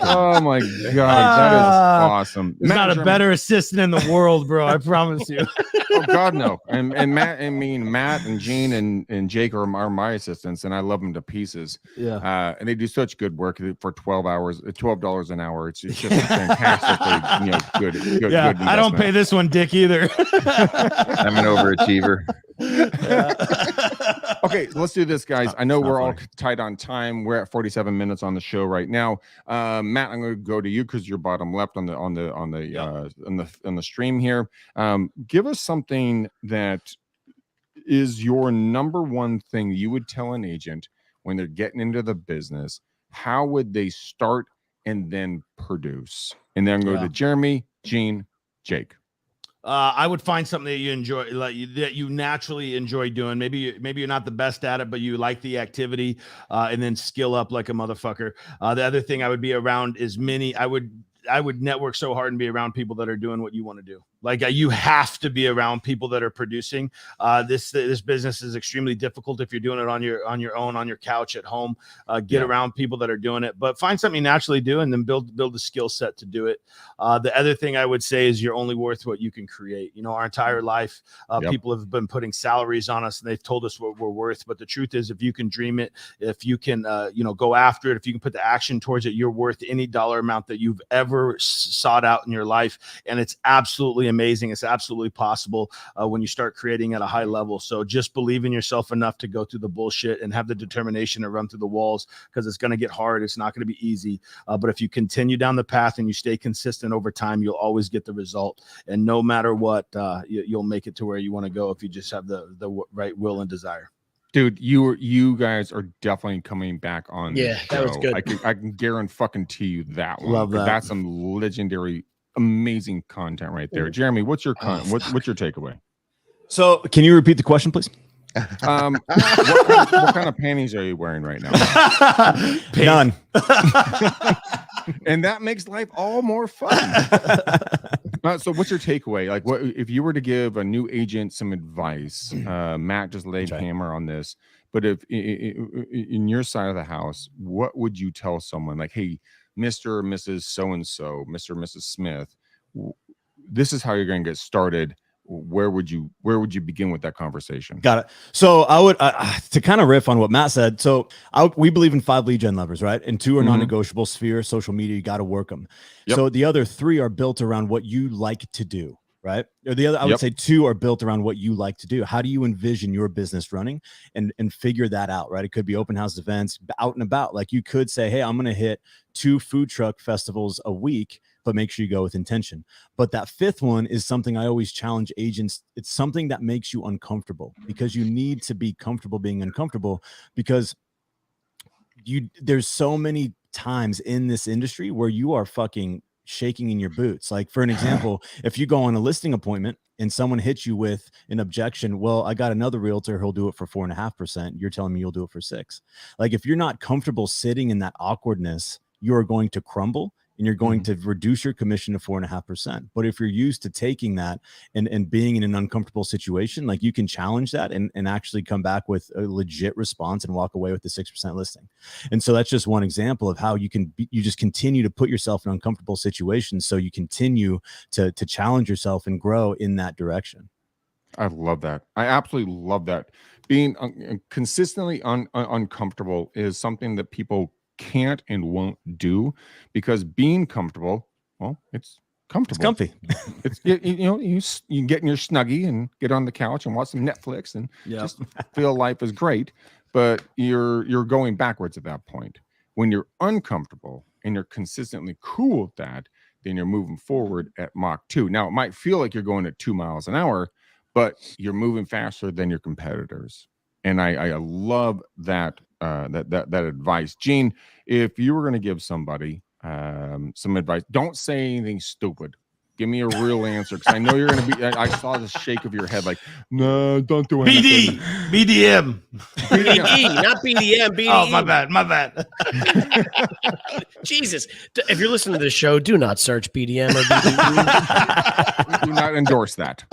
Speaker 5: Oh my God, that is awesome.
Speaker 3: There's not a better assistant in the world, bro. I promise you.
Speaker 5: Oh God, no. And Matt, Matt and Gene and Jake are my assistants, and I love them to pieces.
Speaker 3: Yeah.
Speaker 5: And they do such good work for 12 hours, $12 an hour. It's just fantastically, good.
Speaker 3: Yeah,
Speaker 5: good
Speaker 3: I don't pay this one, Dick, either.
Speaker 1: I'm an overachiever.
Speaker 5: Okay, let's do this, guys. I know we're all tight on time. We're at 47 minutes on the show right now. Matt, I'm going to go to you because you're bottom left on the stream here. Give us something that is your number one thing you would tell an agent when they're getting into the business. How would they start and then produce? And then go to Jeremy, Gene, Jake.
Speaker 3: I would find something that you enjoy, that you naturally enjoy doing. Maybe you're not the best at it, but you like the activity, and then skill up like a motherfucker. The other thing I would be around is I would network so hard and be around people that are doing what you want to do. Like you have to be around people that are producing. This business is extremely difficult if you're doing it on your own, on your couch at home. Get around people that are doing it, but find something you naturally do and then build a skill set to do it. The other thing I would say is you're only worth what you can create. Our entire life, people have been putting salaries on us and they've told us what we're worth. But the truth is, if you can dream it, if you can, go after it, if you can put the action towards it, you're worth any dollar amount that you've ever sought out in your life. And it's absolutely amazing. It's absolutely possible when you start creating at a high level. So just believe in yourself enough to go through the bullshit and have the determination to run through the walls, because it's going to get hard. It's not going to be easy. But if you continue down the path and you stay consistent over time, you'll always get the result. And no matter what, you'll make it to where you want to go if you just have the right will and desire.
Speaker 5: Dude, you guys are definitely coming back on.
Speaker 4: Yeah, that was good.
Speaker 5: I can guarantee you that one.
Speaker 2: Love that.
Speaker 5: That's some legendary, amazing content right there. Jeremy, what's your what's your takeaway?
Speaker 2: So can you repeat the question, please?
Speaker 5: What kind of panties are you wearing right now?
Speaker 2: None.
Speaker 5: And that makes life all more fun. So what's your takeaway? Like, what if you were to give a new agent some advice? Matt just laid hammer on this, but if in your side of the house, what would you tell someone? Like, hey, Mr. or Mrs. So-and-so, Mr. or Mrs. Smith, this is how you're going to get started. Where would you begin with that conversation?
Speaker 2: Got it. So I would to kind of riff on what Matt said. So we believe in 5 lead gen levers, right? And 2 are non-negotiable: sphere, social media. You got to work them. Yep. So the other 3 are built around what you like to do, right? Or the other, I would say 2 are built around what you like to do. How do you envision your business running and figure that out, right? It could be open house events, out and about. Like you could say, hey, I'm going to hit 2 food truck festivals a week, but make sure you go with intention. But that 5th one is something I always challenge agents. It's something that makes you uncomfortable, because you need to be comfortable being uncomfortable, because there's so many times in this industry where you are fucking shaking in your boots. Like, for an example, if you go on a listing appointment and someone hits you with an objection, well, I got another realtor who'll do it for 4.5%. You're telling me you'll do it for 6. Like, if you're not comfortable sitting in that awkwardness, you are going to crumble, and you're going to reduce your commission to 4.5%. But if you're used to taking that and being in an uncomfortable situation, like, you can challenge that and actually come back with a legit response and walk away with the 6% listing. And so that's just one example of how you just continue to put yourself in uncomfortable situations, so you continue to challenge yourself and grow in that direction.
Speaker 5: I love that. I absolutely love that. Being consistently uncomfortable is something that people can't and won't do, because being comfortable, well, it's comfortable.
Speaker 2: It's comfy.
Speaker 5: It's you get in your snuggie and get on the couch and watch some Netflix and just feel life is great. But you're going backwards at that point. When you're uncomfortable and you're consistently cool with that, then you're moving forward at Mach 2. Now, it might feel like you're going at 2 miles an hour, but you're moving faster than your competitors. And I love that that advice. Gene, if you were going to give somebody some advice, don't say anything stupid. Give me a real answer, because I know you're going to be. I saw the shake of your head, like, no, don't do anything.
Speaker 3: BDM,
Speaker 4: BDE, not BDM. BDE.
Speaker 3: Oh, my bad.
Speaker 4: Jesus, if you're listening to this show, do not search BDM or BDE.
Speaker 5: Do not endorse that.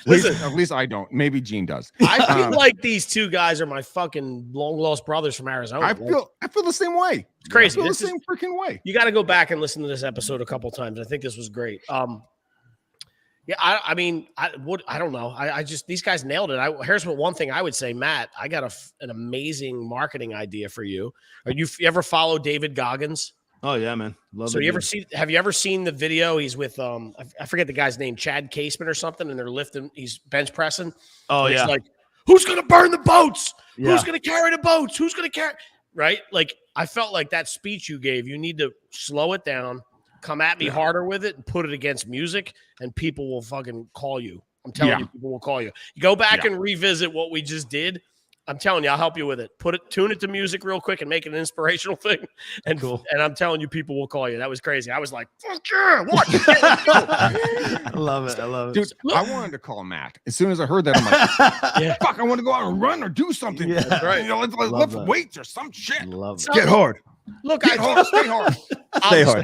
Speaker 5: At least I don't. Maybe Gene does.
Speaker 4: I feel like these 2 guys are my fucking long lost brothers from Arizona.
Speaker 5: I feel the same way.
Speaker 4: It's crazy.
Speaker 5: I feel the same freaking way.
Speaker 4: You got to go back and listen to this episode a couple times. I think this was great. Yeah, I mean, I don't know. I just, these guys nailed it. Here's one thing I would say, Matt. I got an amazing marketing idea for you. You ever follow David Goggins?
Speaker 2: Oh yeah, man.
Speaker 4: Have you ever seen the video? He's with I forget the guy's name, Chad Caseman or something, and they're lifting, he's bench pressing.
Speaker 3: Oh yeah.
Speaker 4: He's like, who's gonna burn the boats? Yeah. Who's gonna carry the boats? Who's gonna carry? Right? Like, I felt like that speech you gave, you need to slow it down, come at me harder with it, and put it against music, and people will fucking call you. I'm telling you, people will call you. You go back and revisit what we just did. I'm telling you, I'll help you with it. Tune it to music real quick and make it an inspirational thing. And cool. And I'm telling you, people will call you. That was crazy. I was like, fuck yeah, what?
Speaker 3: I love it.
Speaker 5: Dude, I wanted to call Matt. As soon as I heard that, I'm like, fuck, I want to go out and run or do something. Yeah. That's right. Let's lift weights or some shit.
Speaker 2: Get hard.
Speaker 4: Look,
Speaker 5: stay hard.
Speaker 4: Stay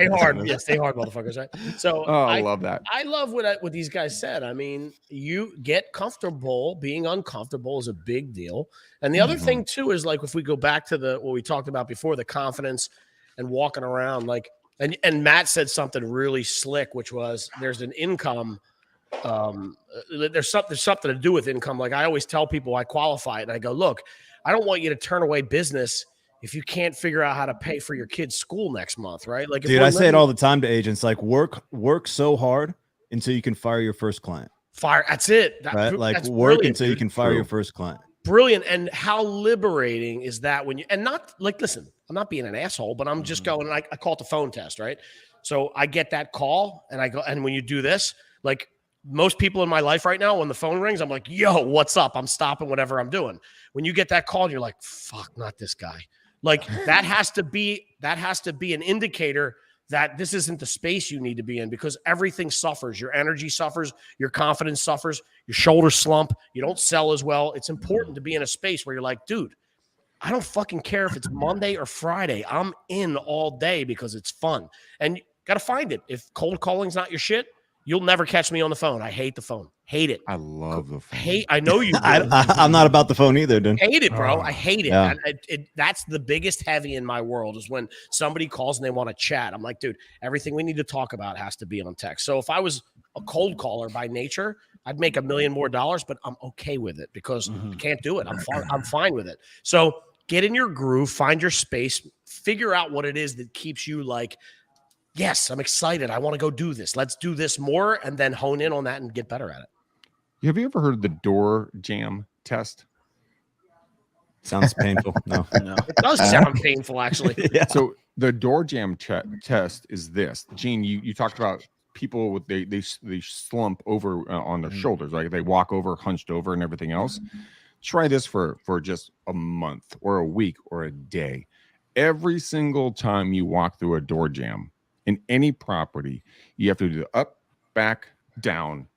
Speaker 4: hard. Yeah, stay hard, motherfuckers. Right. So
Speaker 5: I love that.
Speaker 4: I love what these guys said. I mean, you get comfortable. Being uncomfortable is a big deal. And the other thing too is, like, if we go back to what we talked about before, the confidence and walking around, like, and Matt said something really slick, which was there's an income. There's something to do with income. Like, I always tell people, I qualify it, and I go, look, I don't want you to turn away business if you can't figure out how to pay for your kid's school next month, right? Like,
Speaker 2: dude, I say it all the time to agents, like, work so hard until you can fire your first client.
Speaker 4: That's it.
Speaker 2: Right? Like, work until you can fire your first client.
Speaker 4: Brilliant. And how liberating is that when and not like, listen, I'm not being an asshole, but I'm just going, I call it the phone test, right? So I get that call and I go, and when you do this, like, most people in my life right now, when the phone rings, I'm like, yo, what's up? I'm stopping whatever I'm doing. When you get that call, you're like, fuck, not this guy. Like that has to be an indicator that this isn't the space you need to be in, because everything suffers. Your energy suffers, your confidence suffers, your shoulders slump, you don't sell as well. It's important to be in a space where you're like, dude, I don't fucking care if it's Monday or Friday. I'm in all day because it's fun. And you got to find it. If cold calling's not your shit, you'll never catch me on the phone. I hate the phone. Hate it.
Speaker 5: I love the phone.
Speaker 4: I know you do.
Speaker 2: I'm not about the phone either, dude.
Speaker 4: Hate it, bro. I hate it.
Speaker 2: Yeah.
Speaker 4: And that's the biggest heavy in my world, is when somebody calls and they want to chat. I'm like, dude, everything we need to talk about has to be on text. So if I was a cold caller by nature, I'd make $1 million more, but I'm okay with it because I can't do it. I'm fine with it. So get in your groove, find your space, figure out what it is that keeps you like, yes, I'm excited. I want to go do this. Let's do this more, and then hone in on that and get better at it.
Speaker 5: Have you ever heard of the door jam test?
Speaker 2: Sounds painful. No.
Speaker 4: It does sound painful, actually.
Speaker 2: Yeah.
Speaker 5: So the door jam test is this. Gene, you talked about people with they slump over on their shoulders, right? They walk over, hunched over, and everything else. Try this for just a month or a week or a day. Every single time you walk through a door jam in any property, you have to do the up, back, down,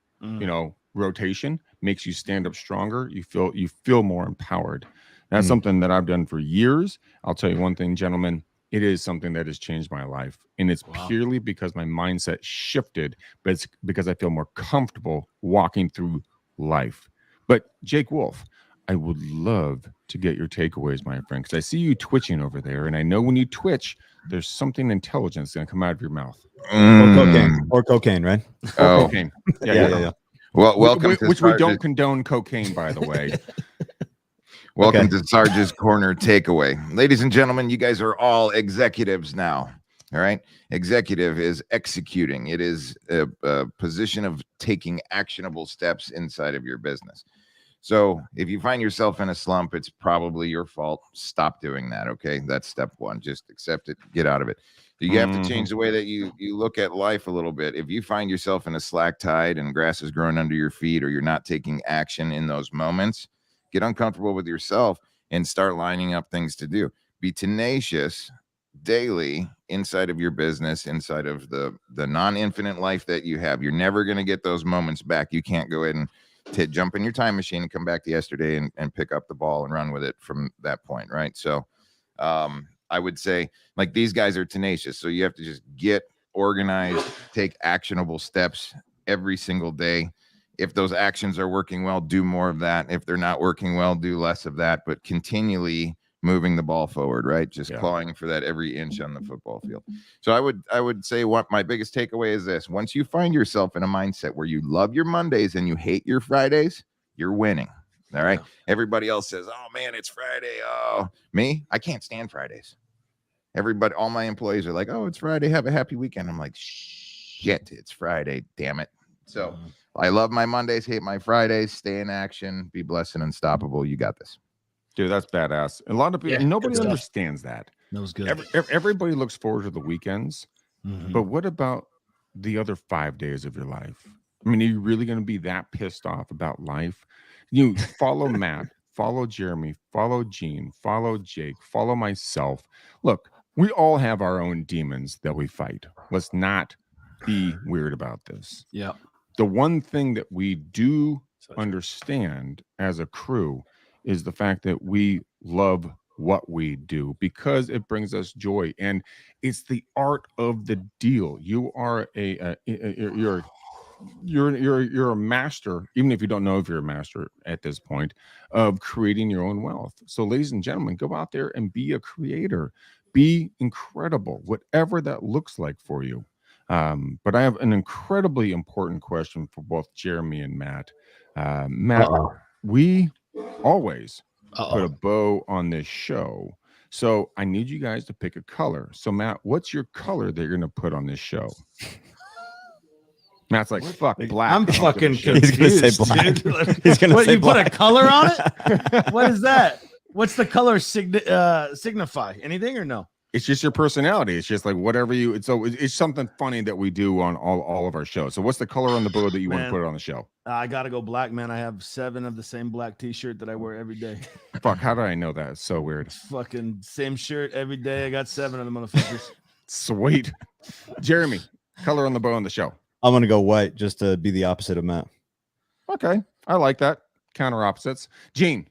Speaker 5: rotation. Makes you stand up stronger. You feel more empowered. That's something that I've done for years. I'll tell you one thing, gentlemen, it is something that has changed my life. And it's purely because my mindset shifted, but it's because I feel more comfortable walking through life. But Jake Wolf, I would love to get your takeaways, my friend, because I see you twitching over there. And I know when you twitch, there's something intelligent that's going to come out of your mouth.
Speaker 2: Or cocaine, right?
Speaker 5: Oh, cocaine. Yeah.
Speaker 1: Well, welcome
Speaker 5: which
Speaker 1: to
Speaker 5: we don't condone cocaine, by the way.
Speaker 1: Welcome to Sarge's Corner Takeaway. Ladies and gentlemen, you guys are all executives now. All right. Executive is executing. It is a position of taking actionable steps inside of your business. So if you find yourself in a slump, it's probably your fault. Stop doing that. Okay. That's step one. Just accept it. Get out of it. You have to change the way that you look at life a little bit. If you find yourself in a slack tide and grass is growing under your feet, or you're not taking action in those moments, get uncomfortable with yourself and start lining up things to do. Be tenacious daily inside of your business, inside of the non-infinite life that you have. You're never going to get those moments back. You can't go ahead and jump in your time machine and come back to yesterday and pick up the ball and run with it from that point, right? So I would say, like, these guys are tenacious. So you have to just get organized, take actionable steps every single day. If those actions are working well, do more of that. If they're not working well, do less of that, but continually moving the ball forward, right? Just clawing for that every inch on the football field. So I would say what my biggest takeaway is this: once you find yourself in a mindset where you love your Mondays and you hate your Fridays, you're winning. All right. Everybody else says, oh man, it's Friday. Oh, me, I can't stand Fridays. Everybody, all my employees are like, oh, it's Friday. Have a happy weekend. I'm like, shit, it's Friday. Damn it. So I love my Mondays, hate my Fridays. Stay in action. Be blessed and unstoppable. You got this.
Speaker 5: Dude, that's badass. A lot of people, nobody understands that.
Speaker 3: That was good.
Speaker 5: Everybody looks forward to the weekends, but what about the other 5 days of your life? I mean, are you really going to be that pissed off about life? You follow Matt, follow Jeremy, follow Gene, follow Jake, follow myself. Look, we all have our own demons that we fight. Let's not be weird about this.
Speaker 3: Yeah.
Speaker 5: The one thing that we do understand as a crew is the fact that we love what we do because it brings us joy, and it's the art of the deal. You are you're a master, even if you don't know if you're a master at this point, of creating your own wealth. So ladies and gentlemen, go out there and be a creator, be incredible, whatever that looks like for you. But I have an incredibly important question for both Jeremy and Matt. Matt, we always put a bow on this show, so I need you guys to pick a color. So Matt, what's your color that you're gonna put on this show? Matt's like, fuck black.
Speaker 3: I'm fucking
Speaker 2: He's gonna say black.
Speaker 3: Dude.
Speaker 2: He's gonna say
Speaker 3: you
Speaker 2: black.
Speaker 3: put a color on it? What is that? What's the color signify? Anything or no?
Speaker 5: It's just your personality. It's just like whatever you. It's something funny that we do on all of our shows. So what's the color on the bow that you want to
Speaker 3: Man.
Speaker 5: put it on the show?
Speaker 3: I gotta go black, man. I have 7 of the same black T-shirt that I wear every day.
Speaker 5: Fuck, how did I know that? It's so weird.
Speaker 3: Fucking same shirt every day. I got 7 of them motherfuckers.
Speaker 5: Sweet. Jeremy, color on the bow on the show.
Speaker 2: I'm gonna go white just to be the opposite of Matt.
Speaker 5: Okay, I like that. Counter opposites. Gene.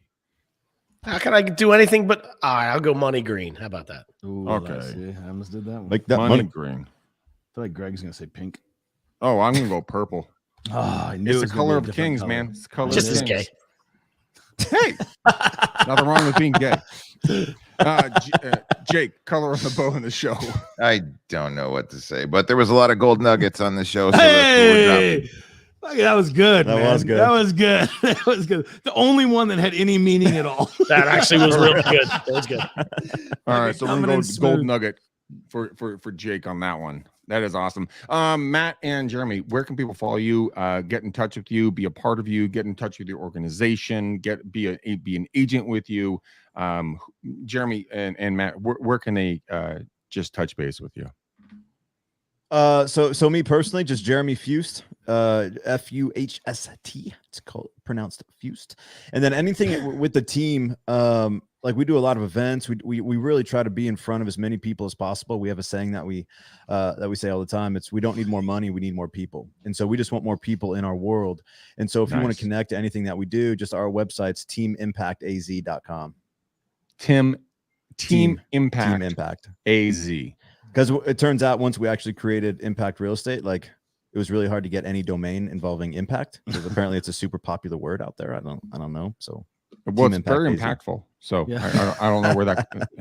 Speaker 4: How can I do anything but all right, I'll go money green. How about that?
Speaker 3: Ooh,
Speaker 5: Okay.
Speaker 3: see, I almost did that one.
Speaker 2: Like that
Speaker 5: Money
Speaker 2: money.
Speaker 5: green.
Speaker 3: I feel like Greg's gonna say pink.
Speaker 5: Oh, I'm gonna go purple.
Speaker 3: Oh, I knew
Speaker 5: It's
Speaker 3: it
Speaker 5: the
Speaker 3: was gonna
Speaker 5: color
Speaker 3: be a
Speaker 5: of
Speaker 3: different
Speaker 5: kings,
Speaker 3: color.
Speaker 5: man. It's the color
Speaker 4: Just
Speaker 5: of
Speaker 4: as
Speaker 5: kings.
Speaker 4: gay.
Speaker 5: Hey, nothing wrong with being gay. Jake, color on the bow in the show.
Speaker 1: I don't know what to say, but there was a lot of gold nuggets on the show. So that's what we're dropping.
Speaker 3: Hey, fuck, that was good.
Speaker 2: That
Speaker 3: man.
Speaker 2: was good.
Speaker 3: That was good. That was good. The only one that had any meaning at all.
Speaker 4: That actually was really good. That was good.
Speaker 5: All right, so we're
Speaker 3: coming
Speaker 5: gonna
Speaker 3: in
Speaker 5: go gold
Speaker 3: smooth.
Speaker 5: nugget for Jake on that one. That is awesome. Matt and Jeremy, where can people follow you? Get in touch with you, be a part of you, get in touch with your organization, be an agent with you. Jeremy and Matt, where can they just touch base with you?
Speaker 2: So me personally, just Jeremy Fust, Fuhst. It's pronounced Fust. And then anything with the team, like we do a lot of events. We really try to be in front of as many people as possible. We have a saying that we say all the time. It's we don't need more money, we need more people. And so we just want more people in our world. And so if you want to connect to anything that we do, just our website's teamimpactaz.com.
Speaker 5: Team Impact
Speaker 2: Team Impact.
Speaker 5: AZ.
Speaker 2: Because it turns out once we actually created Impact Real Estate, like it was really hard to get any domain involving impact because apparently it's a super popular word out there. I don't know. So
Speaker 5: Well, it's
Speaker 2: Impact
Speaker 5: very
Speaker 2: AZ.
Speaker 5: impactful. So
Speaker 3: Yeah.
Speaker 5: I don't know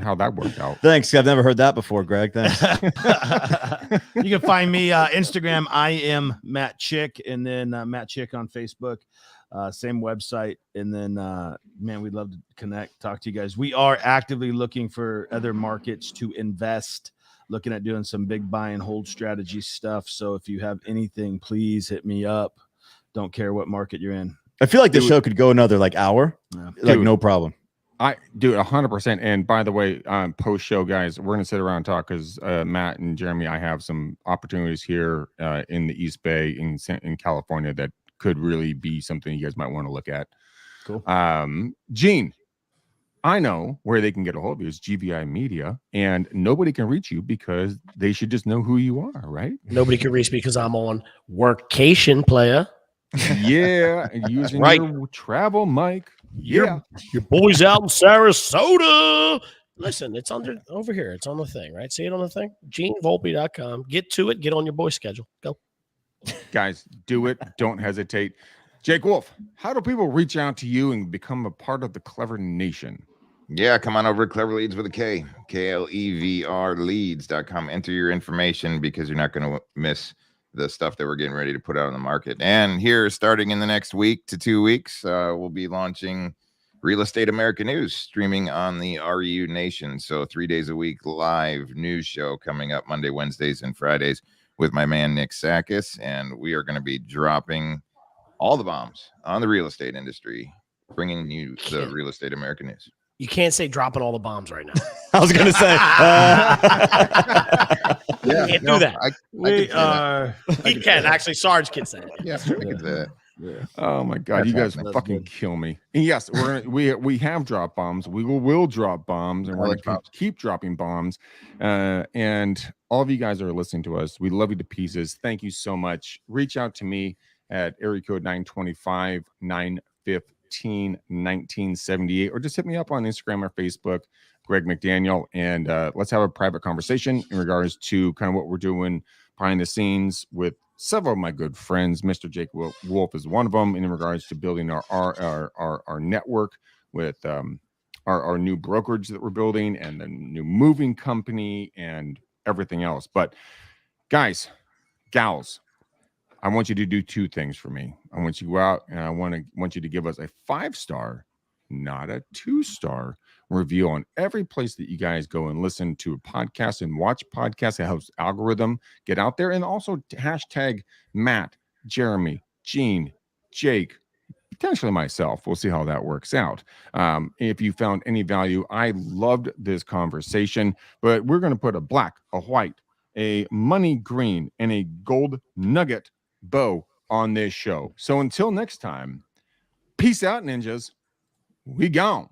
Speaker 5: how that worked out.
Speaker 2: thanks. I've never heard that before, Greg. Thanks.
Speaker 3: You can find me Instagram. I am Matt Chick, and then Matt Chick on Facebook. Same website. And then, man, we'd love to connect, talk to you guys. We are actively looking for other markets to invest, looking at doing some big buy and hold strategy stuff. So if you have anything, please hit me up. Don't care what market you're in.
Speaker 2: I feel like this show could go another like hour,
Speaker 3: Yeah.
Speaker 2: like
Speaker 5: Dude.
Speaker 2: no problem.
Speaker 5: I do 100%. And by the way, post show guys, we're gonna sit around and talk because Matt and Jeremy, I have some opportunities here in the East Bay in California that could really be something you guys might want to look at.
Speaker 3: Cool.
Speaker 5: Gene, I know where they can get a hold of you is GVI Media, and nobody can reach you because they should just know who you are, right?
Speaker 4: Nobody can reach me because I'm on workcation, player.
Speaker 5: Yeah, and using
Speaker 4: Right.
Speaker 5: your travel mic. Yeah.
Speaker 4: Your boys out in Sarasota. Listen, it's over here. It's on the thing, right? See it on the thing? GeneVolpe.com. Get to it. Get on your boy schedule. Go.
Speaker 5: Guys, do it. Don't hesitate. Jake Wolf, how do people reach out to you and become a part of the Clever Nation?
Speaker 1: Yeah, come on over to Clever Leads with a K, KLEVR leads.com. Enter your information because you're not going to miss the stuff that we're getting ready to put out on the market. And here, starting in the next week to 2 weeks, we'll be launching Real Estate America News, streaming on the REU Nation. So 3 days a week live news show coming up Monday, Wednesdays, and Fridays with my man Nick Sakis. And we are going to be dropping all the bombs on the real estate industry, bringing you the Real Estate America News.
Speaker 4: You can't say dropping all the bombs right now.
Speaker 2: I was gonna say.
Speaker 4: You can't do that.
Speaker 1: I can
Speaker 3: We
Speaker 1: say that.
Speaker 3: are.
Speaker 4: He can. Actually, Sarge can say it.
Speaker 1: Yeah, I can say that.
Speaker 5: Oh my God,
Speaker 1: That's
Speaker 5: you guys
Speaker 1: happening.
Speaker 5: fucking kill me. And yes, we have dropped bombs. We will drop bombs, and we're
Speaker 1: Knowledge
Speaker 5: going to
Speaker 1: bombs.
Speaker 5: keep dropping bombs. And all of you guys are listening to us. We love you to pieces. Thank you so much. Reach out to me at area code 925 915 1978, or just hit me up on Instagram or Facebook, Greg McDaniel, and let's have a private conversation in regards to kind of what we're doing behind the scenes with several of my good friends. Mr. Jake Wolf is one of them in regards to building our network with our new brokerage that we're building and the new moving company and everything else. But guys, gals, I want you to do two things for me. I want you to go out and I want you to give us a 5-star, not a 2-star review on every place that you guys go and listen to a podcast and watch podcasts. It helps algorithm get out there. And also hashtag Matt, Jeremy, Gene, Jake, potentially myself. We'll see how that works out. If you found any value, I loved this conversation, but we're going to put a black, a white, a money green, and a gold nugget bow on this show. So until next time, peace out, ninjas. We gone.